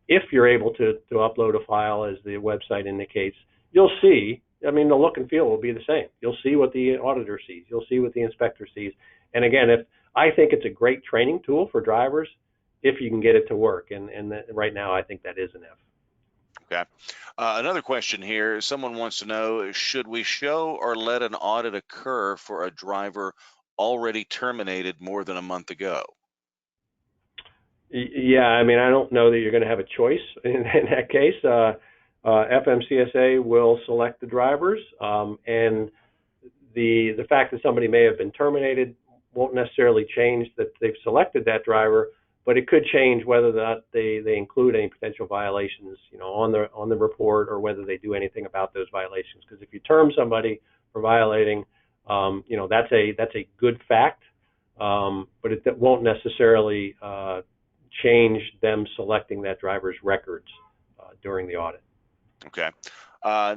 if you're able to upload a file as the website indicates, you'll see. I mean, the look and feel will be the same. You'll see what the auditor sees. You'll see what the inspector sees. And again, I think it's a great training tool for drivers if you can get it to work. And right now, I think that is an F. Okay. Another question here. Someone wants to know, should we show or let an audit occur for a driver already terminated more than a month ago? Yeah, I mean, I don't know that you're going to have a choice in that case. FMCSA will select the drivers, and the fact that somebody may have been terminated won't necessarily change that they've selected that driver, but it could change whether or not they include any potential violations, on the report, or whether they do anything about those violations. Because if you term somebody for violating, that's a good fact, but it won't necessarily change them selecting that driver's records during the audit. Okay.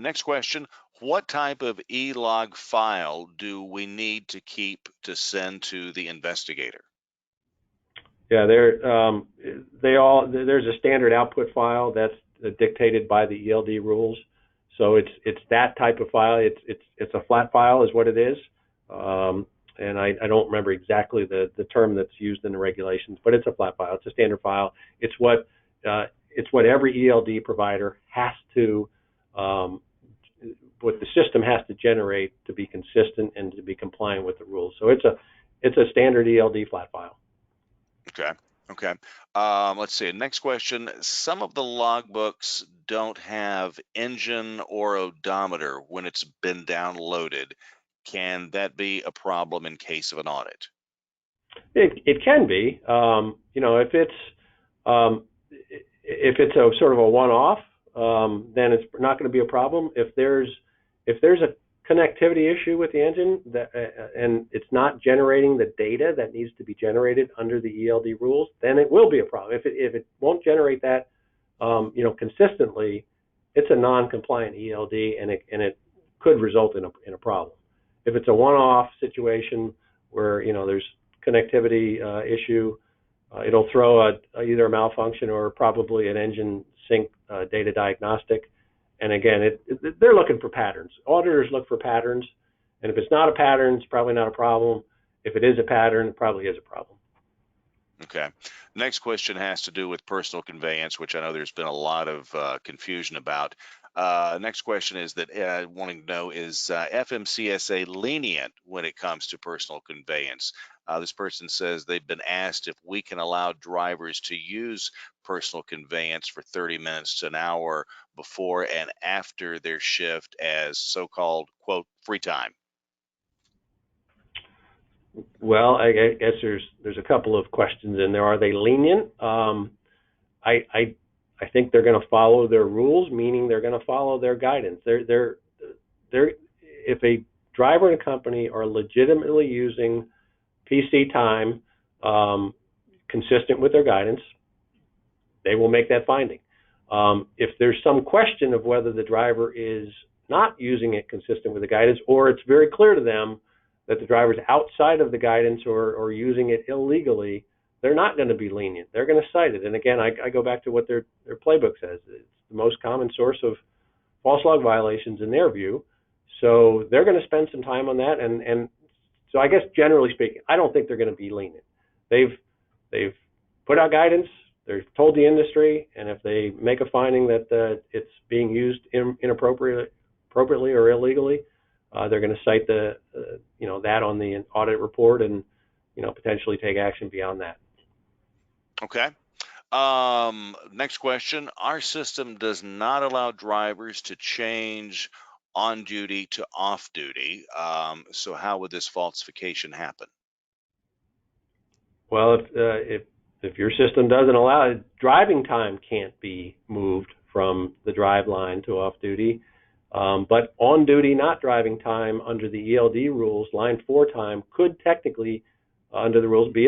Next question. What type of e-log file do we need to keep to send to the investigator? Yeah, there's a standard output file that's dictated by the ELD rules. So it's that type of file. It's a flat file is what it is. And I don't remember exactly the term that's used in the regulations, but it's a flat file. It's a standard file. It's what every ELD provider has to, what the system has to generate to be consistent and to be compliant with the rules. So it's a standard ELD flat file. Okay. Okay. Let's see. Next question. Some of the logbooks don't have engine or odometer when it's been downloaded. Can that be a problem in case of an audit? It can be. If it's a sort of a one-off, then it's not going to be a problem. If there's a connectivity issue with the engine and it's not generating the data that needs to be generated under the ELD rules, then it will be a problem. If it won't generate that, consistently, it's a non-compliant ELD, and it could result in a problem. If it's a one-off situation where there's connectivity issue, it'll throw either a malfunction or probably an engine sync data diagnostic. And again, they're looking for patterns. Auditors look for patterns, and if it's not a pattern, it's probably not a problem. If it is a pattern, it probably is a problem. Okay. Next question has to do with personal conveyance, which I know there's been a lot of confusion about. Next question is that wanting to know, is FMCSA lenient when it comes to personal conveyance? This person says they've been asked if we can allow drivers to use personal conveyance for 30 minutes to an hour before and after their shift as so-called, quote, free time. Well, I guess there's a couple of questions in there. Are they lenient? I think they're going to follow their rules, meaning they're going to follow their guidance. If a driver and a company are legitimately using PC time consistent with their guidance, they will make that finding. If there's some question of whether the driver is not using it consistent with the guidance, or it's very clear to them that the driver's outside of the guidance or using it illegally, they're not going to be lenient. They're going to cite it. And again, I go back to what their playbook says. It's the most common source of false log violations in their view. So they're going to spend some time on that. And so I guess generally speaking, I don't think they're going to be lenient. They've put out guidance. They've told the industry, and if they make a finding that it's being used inappropriately or illegally, they're going to cite that on the audit report and potentially take action beyond that. Okay. Next question. Our system does not allow drivers to change on duty to off duty. So how would this falsification happen? Well, if your system doesn't allow it, driving time can't be moved from the drive line to off duty. But on duty, not driving time under the ELD rules, line 4 time could technically, under the rules, be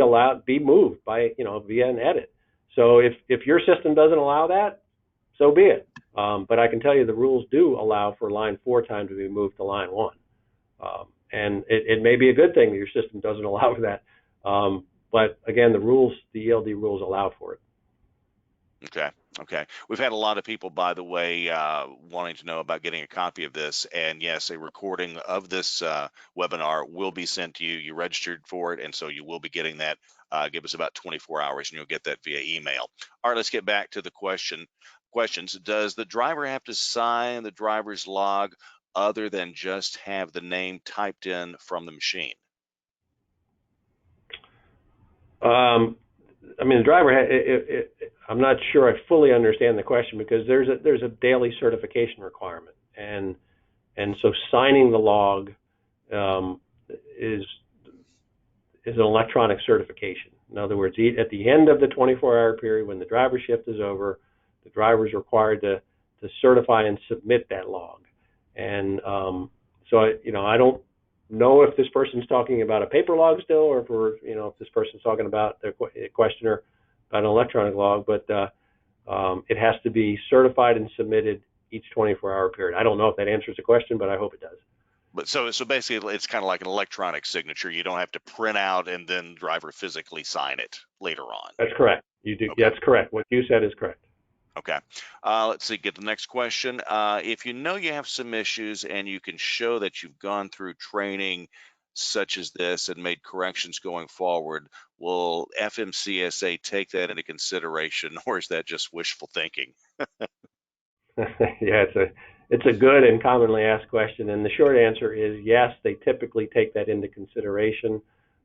moved by via an edit. So if your system doesn't allow that, so be it. But I can tell you the rules do allow for line 4 time to be moved to line 1, and it may be a good thing that your system doesn't allow for that. But again, the ELD rules allow for it. Okay. Okay. We've had a lot of people, by the way, wanting to know about getting a copy of this. And yes, a recording of this webinar will be sent to you. You registered for it, and so you will be getting that. Give us about 24 hours, and you'll get that via email. All right, let's get back to the questions. Does the driver have to sign the driver's log other than just have the name typed in from the machine? I mean, the driver. I'm not sure I fully understand the question, because there's a daily certification requirement, and so signing the log is an electronic certification. In other words, at the end of the 24-hour period, when the driver shift is over, the driver is required to certify and submit that log. And so I don't know if this person's talking about a paper log still, or if this person's talking about the questioner about an electronic log, but it has to be certified and submitted each 24-hour period. I don't know if that answers the question, but I hope it does. But so basically, it's kind of like an electronic signature. You don't have to print out and then driver physically sign it later on. That's correct. You do. Okay. That's correct. What you said is correct. Okay. Let's see. Get the next question. If you know you have some issues and you can show that you've gone through training such as this and made corrections going forward, will FMCSA take that into consideration, or is that just wishful thinking? Yeah, it's a good and commonly asked question, and the short answer is yes. They typically take that into consideration.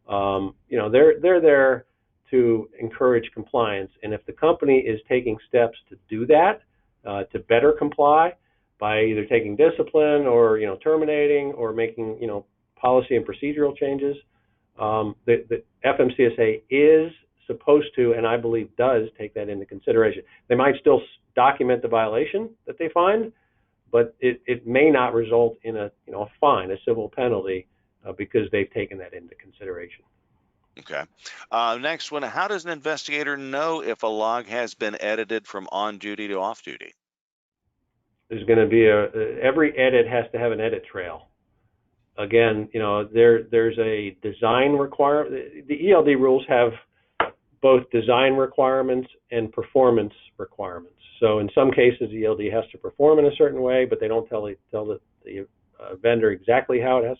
They're there to encourage compliance, and if the company is taking steps to do that, to better comply by either taking discipline or terminating or making policy and procedural changes, the FMCSA is supposed to, and I believe does, take that into consideration. They might still document the violation that they find, but it may not result in a fine, a civil penalty, because they've taken that into consideration. Okay. Next one. How does an investigator know if a log has been edited from on duty to off duty? There's going to be every edit has to have an edit trail. Again, there's a design requirement. The ELD rules have both design requirements and performance requirements. So in some cases, ELD has to perform in a certain way, but they don't tell the vendor exactly how it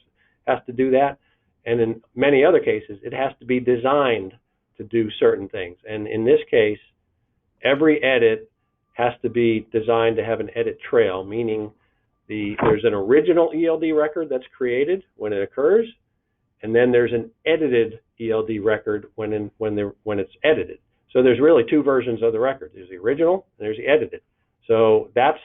has to do that. And in many other cases, it has to be designed to do certain things. And in this case, every edit has to be designed to have an edit trail, meaning there's an original ELD record that's created when it occurs, and then there's an edited ELD record when it's edited. So there's really two versions of the record. There's the original and there's the edited. So that's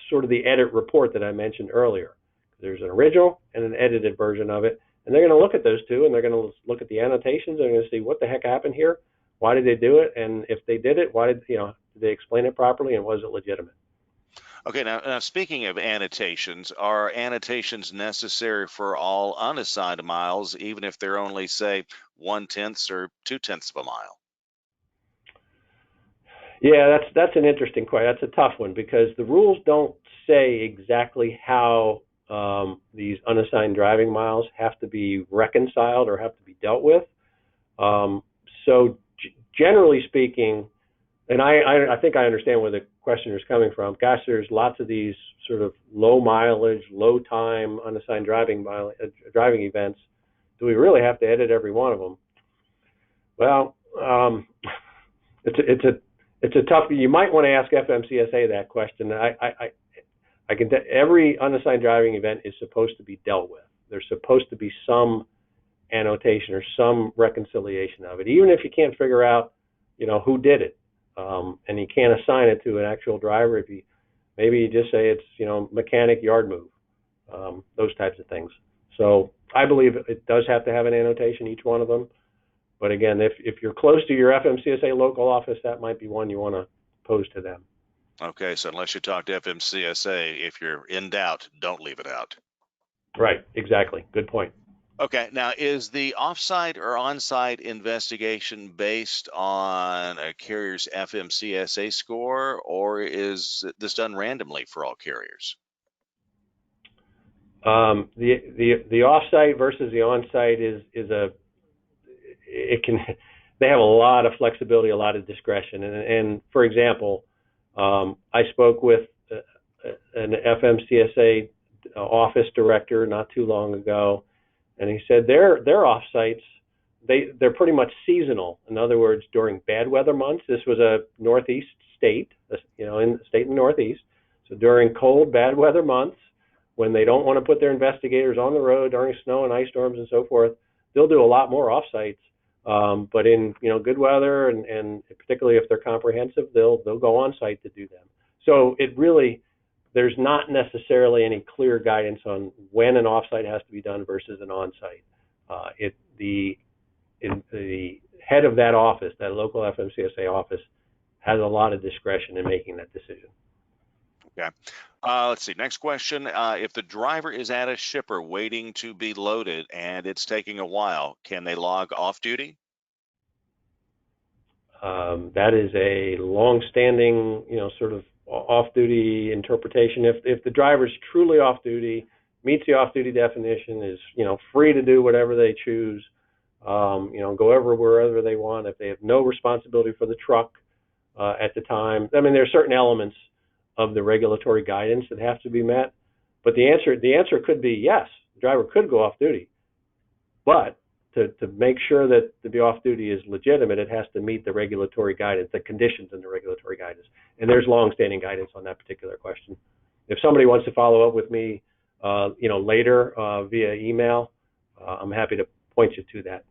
sort of the edit report that I mentioned earlier. There's an original and an edited version of it, and they're going to look at those two, and they're going to look at the annotations. They're going to see what the heck happened here, why did they do it, and if they did it, did they explain it properly, and was it legitimate? Okay, now speaking of annotations, are annotations necessary for all unassigned miles, even if they're only, say, 1/10 or 2/10 of a mile? Yeah, that's an interesting question. That's a tough one, because the rules don't say exactly how these unassigned driving miles have to be reconciled or have to be dealt with. So generally speaking, and I think I understand where the questioner is coming from. Gosh, there's lots of these sort of low mileage, low time unassigned driving events. Do we really have to edit every one of them? Well, it's a tough. You might want to ask FMCSA that question. Every unassigned driving event is supposed to be dealt with. There's supposed to be some annotation or some reconciliation of it, even if you can't figure out, who did it. And you can't assign it to an actual driver. Maybe you just say it's mechanic yard move, those types of things. So I believe it does have to have an annotation, each one of them. But again, if you're close to your FMCSA local office, that might be one you want to pose to them. Okay, so unless you talk to FMCSA, if you're in doubt, don't leave it out. Right, exactly. Good point. Okay, now is the offsite or onsite investigation based on a carrier's FMCSA score, or is this done randomly for all carriers? The offsite versus the onsite they have a lot of flexibility, a lot of discretion. And for example, I spoke with an FMCSA office director not too long ago, and he said their offsites, they're pretty much seasonal. In other words, during bad weather months, this was a Northeast state, in the Northeast. So during cold, bad weather months, when they don't want to put their investigators on the road during snow and ice storms and so forth, they'll do a lot more offsites But in good weather and particularly if they're comprehensive, they'll go on site to do them. So there's not necessarily any clear guidance on when an offsite has to be done versus an on-site. The head of that office, that local FMCSA office, has a lot of discretion in making that decision. Okay. Let's see. Next question. If the driver is at a shipper waiting to be loaded and it's taking a while, can they log off duty? That is a long-standing, sort of off-duty interpretation. If the driver's truly off-duty, meets the off-duty definition, is free to do whatever they choose, go wherever they want. If they have no responsibility for the truck at the time, I mean, there are certain elements of the regulatory guidance that have to be met. But the answer could be yes, the driver could go off-duty, but to make sure that the off-duty is legitimate, it has to meet the regulatory guidance, the conditions in the regulatory guidance. And there's long-standing guidance on that particular question. If somebody wants to follow up with me, later via email, I'm happy to point you to that.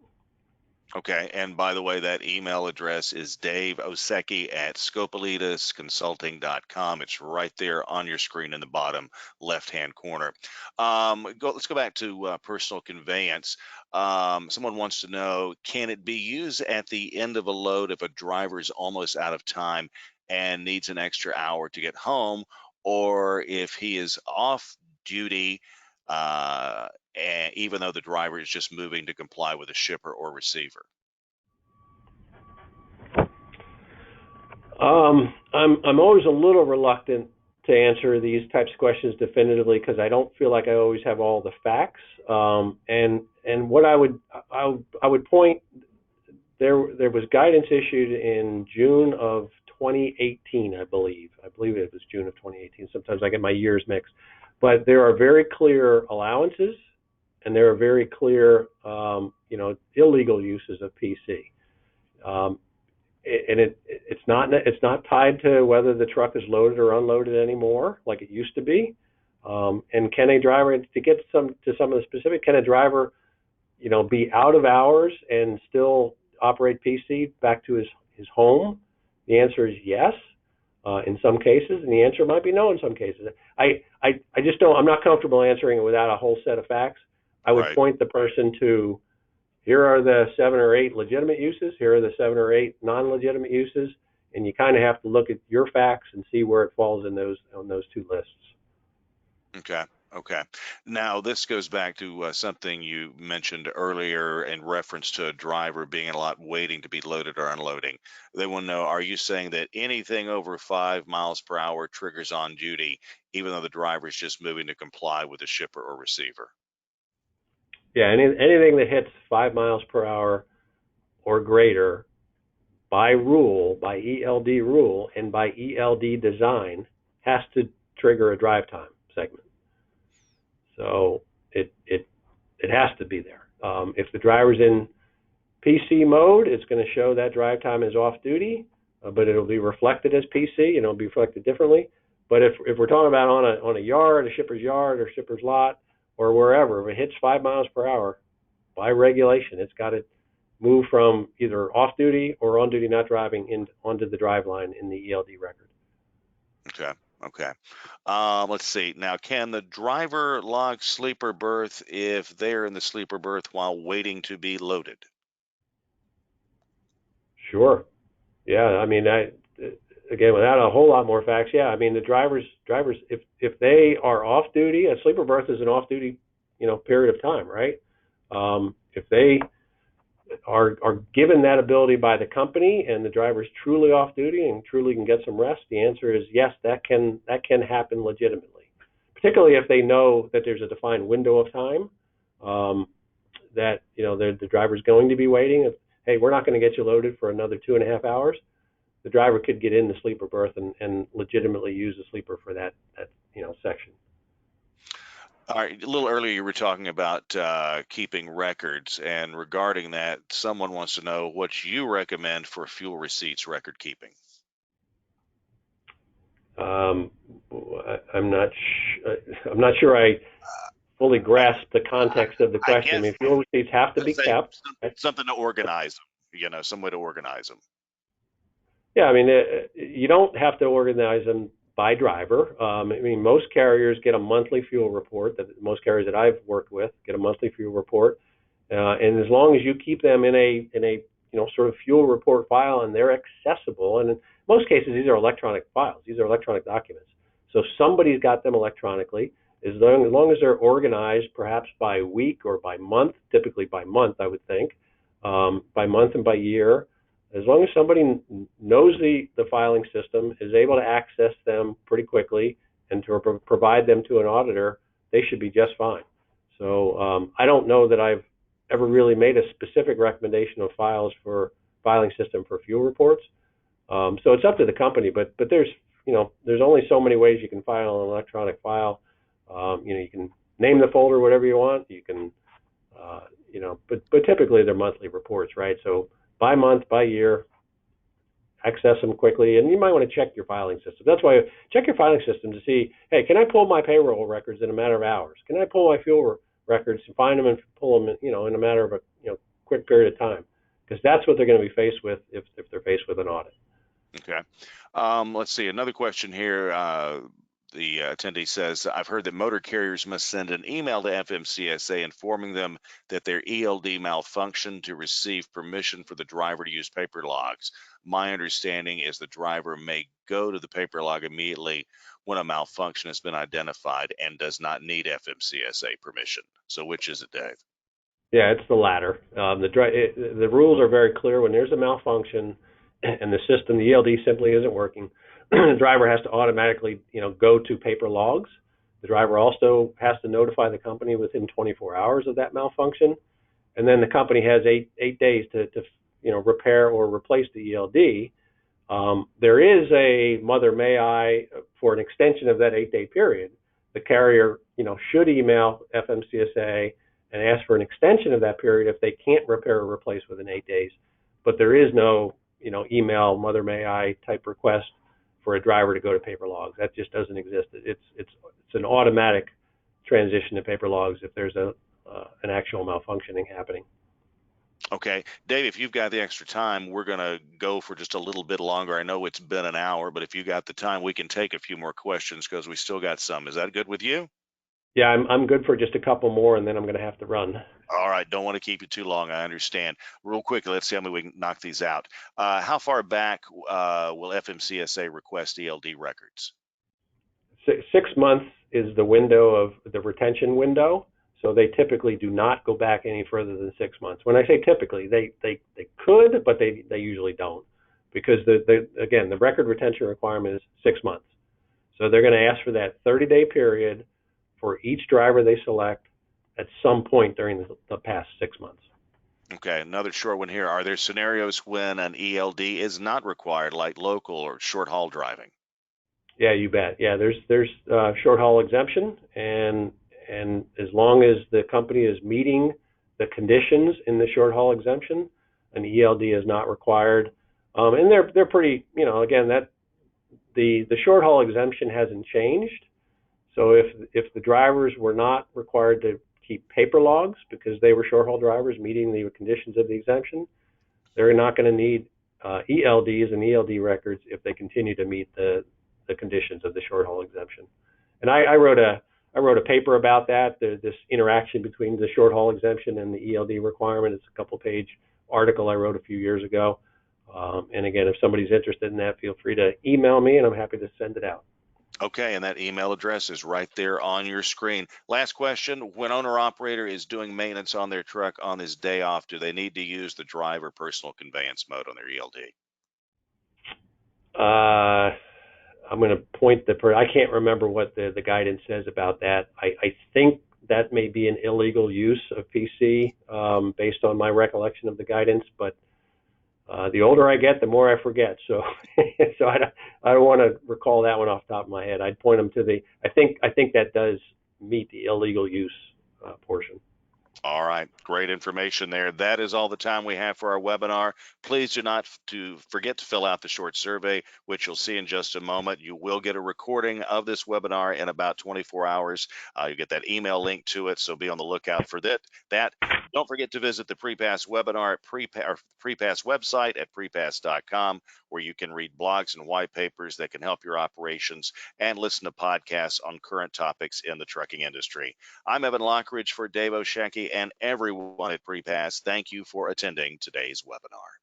Okay. And by the way, that email address is Dave Osiecki at Scopelitisconsulting.com. It's right there on your screen in the bottom left-hand corner. Let's go back to personal conveyance. Someone wants to know, can it be used at the end of a load if a driver is almost out of time and needs an extra hour to get home, or if he is off duty, and even though the driver is just moving to comply with a shipper or receiver? I'm always a little reluctant to answer these types of questions definitively because I don't feel like I always have all the facts. And what I would point, there was guidance issued in June of 2018, I believe. I believe it was June of 2018. Sometimes I get my years mixed. But there are very clear allowances, and there are very clear, illegal uses of PC. And it's not tied to whether the truck is loaded or unloaded anymore, like it used to be. And can a driver, to get to some of the specific, can a driver, be out of hours and still operate PC back to his home? The answer is yes. In some cases, and the answer might be no in some cases. I just don't. I'm not comfortable answering it without a whole set of facts. I would point the person to, here are the 7 or 8 legitimate uses. Here are the 7 or 8 non-legitimate uses, and you kind of have to look at your facts and see where it falls on those two lists. Okay. Okay. Now, this goes back to something you mentioned earlier in reference to a driver being a lot waiting to be loaded or unloading. They want to know, are you saying that anything over 5 miles per hour triggers on duty, even though the driver is just moving to comply with the shipper or receiver? Yeah, anything that hits 5 miles per hour or greater by rule, by ELD rule, and by ELD design has to trigger a drive time segment. So it has to be there. If the driver's in PC mode, it's going to show that drive time is off duty, but it'll be reflected as PC, and it'll be reflected differently. But if we're talking about on a yard, a shipper's yard or shipper's lot or wherever, if it hits 5 miles per hour, by regulation, it's got to move from either off duty or on duty not driving onto the drive line in the ELD record. Okay. Okay. Let's see. Now, can the driver log sleeper berth if they're in the sleeper berth while waiting to be loaded? Sure. Yeah. I mean, again, without a whole lot more facts, yeah. I mean, the drivers, if they are off duty, a sleeper berth is an off duty, period of time, right? If they are given that ability by the company and the driver is truly off duty and truly can get some rest, the answer is yes, that can happen legitimately, particularly if they know that there's a defined window of time that the driver's going to be waiting. If, hey, we're not going to get you loaded for another 2.5 hours, the driver could get in the sleeper berth and legitimately use the sleeper for that section. All right, a little earlier you were talking about keeping records, and regarding that, someone wants to know what you recommend for fuel receipts record keeping. I'm not sure I fully grasp the context of the I question. I guess mean, fuel receipts have to be say kept. something to organize them, some way to organize them. Yeah, I mean, you don't have to organize them by driver. I mean, most carriers get a monthly fuel report. Most carriers that I've worked with get a monthly fuel report, and as long as you keep them in a sort of fuel report file and they're accessible, and in most cases these are electronic files. These are electronic documents. So somebody's got them electronically. As long as they're organized, perhaps by week or by month, typically by month, I would think, by month and by year. As long as somebody knows the filing system, is able to access them pretty quickly, and to provide them to an auditor, they should be just fine. So I don't know that I've ever really made a specific recommendation of filing system for fuel reports. So it's up to the company, but there's only so many ways you can file an electronic file. You can name the folder whatever you want. You can, but typically they're monthly reports, right? So by month, by year, access them quickly, and you might want to check your filing system. That's why check your filing system to see, hey, can I pull my payroll records in a matter of hours? Can I pull my fuel records and find them and pull them, in a matter of a quick period of time? Because that's what they're going to be faced with if they're faced with an audit. Okay. Let's see. Another question here. The attendee says, I've heard that motor carriers must send an email to FMCSA informing them that their ELD malfunctioned to receive permission for the driver to use paper logs. My understanding is the driver may go to the paper log immediately when a malfunction has been identified and does not need FMCSA permission. So which is it, Dave? Yeah, it's the latter. The rules are very clear. When there's a malfunction and the system, the ELD simply isn't working, the driver has to automatically, go to paper logs. The driver also has to notify the company within 24 hours of that malfunction, and then the company has eight days to repair or replace the ELD. There is a mother may I for an extension of that 8-day period. The carrier, should email FMCSA and ask for an extension of that period if they can't repair or replace within 8 days. But there is no, email mother may I type request for a driver to go to paper logs. That just doesn't exist. It's an automatic transition to paper logs if there's an actual malfunctioning happening. Okay, Dave, if you've got the extra time, we're going to go for just a little bit longer. I know it's been an hour, but if you got the time, we can take a few more questions because we still got some. Is that good with you? Yeah, I'm good for just a couple more, and then I'm going to have to run. All right, don't want to keep you too long. I understand. Real quickly, let's see how many we can knock these out. How far back will FMCSA request ELD records? 6 months is the window of the retention window, so they typically do not go back any further than 6 months. When I say typically, they could, but they usually don't, because again, the record retention requirement is 6 months. So they're going to ask for that 30-day period for each driver they select at some point during the past 6 months. Okay, another short one here. Are there scenarios when an ELD is not required, like local or short haul driving? Yeah, you bet. Yeah, there's short haul exemption, and as long as the company is meeting the conditions in the short haul exemption, an ELD is not required. And they're pretty, again, that the short haul exemption hasn't changed. So if the drivers were not required to keep paper logs because they were short haul drivers meeting the conditions of the exemption, they're not going to need ELDs and ELD records if they continue to meet the conditions of the short haul exemption. And I wrote a paper about that, this interaction between the short haul exemption and the ELD requirement. It's a couple-page article I wrote a few years ago. And again, if somebody's interested in that, feel free to email me, and I'm happy to send it out. Okay, and that email address is right there on your screen. Last question. When owner-operator is doing maintenance on their truck on his day off, do they need to use the driver personal conveyance mode on their ELD? I'm going to point I can't remember what the guidance says about that. I think that may be an illegal use of PC based on my recollection of the guidance, but the older I get, the more I forget. So I don't want to recall that one off the top of my head. I'd point them to I think that does meet the illegal use portion. All right, great information there. That is all the time we have for our webinar. Please do not forget to fill out the short survey, which you'll see in just a moment. You will get a recording of this webinar in about 24 hours. You get that email link to it, so be on the lookout for that. Don't forget to visit the Prepass webinar at Prepass website at prepass.com, where you can read blogs and white papers that can help your operations and listen to podcasts on current topics in the trucking industry. I'm Evan Lockridge for Dave Osiecki and everyone at Prepass. Thank you for attending today's webinar.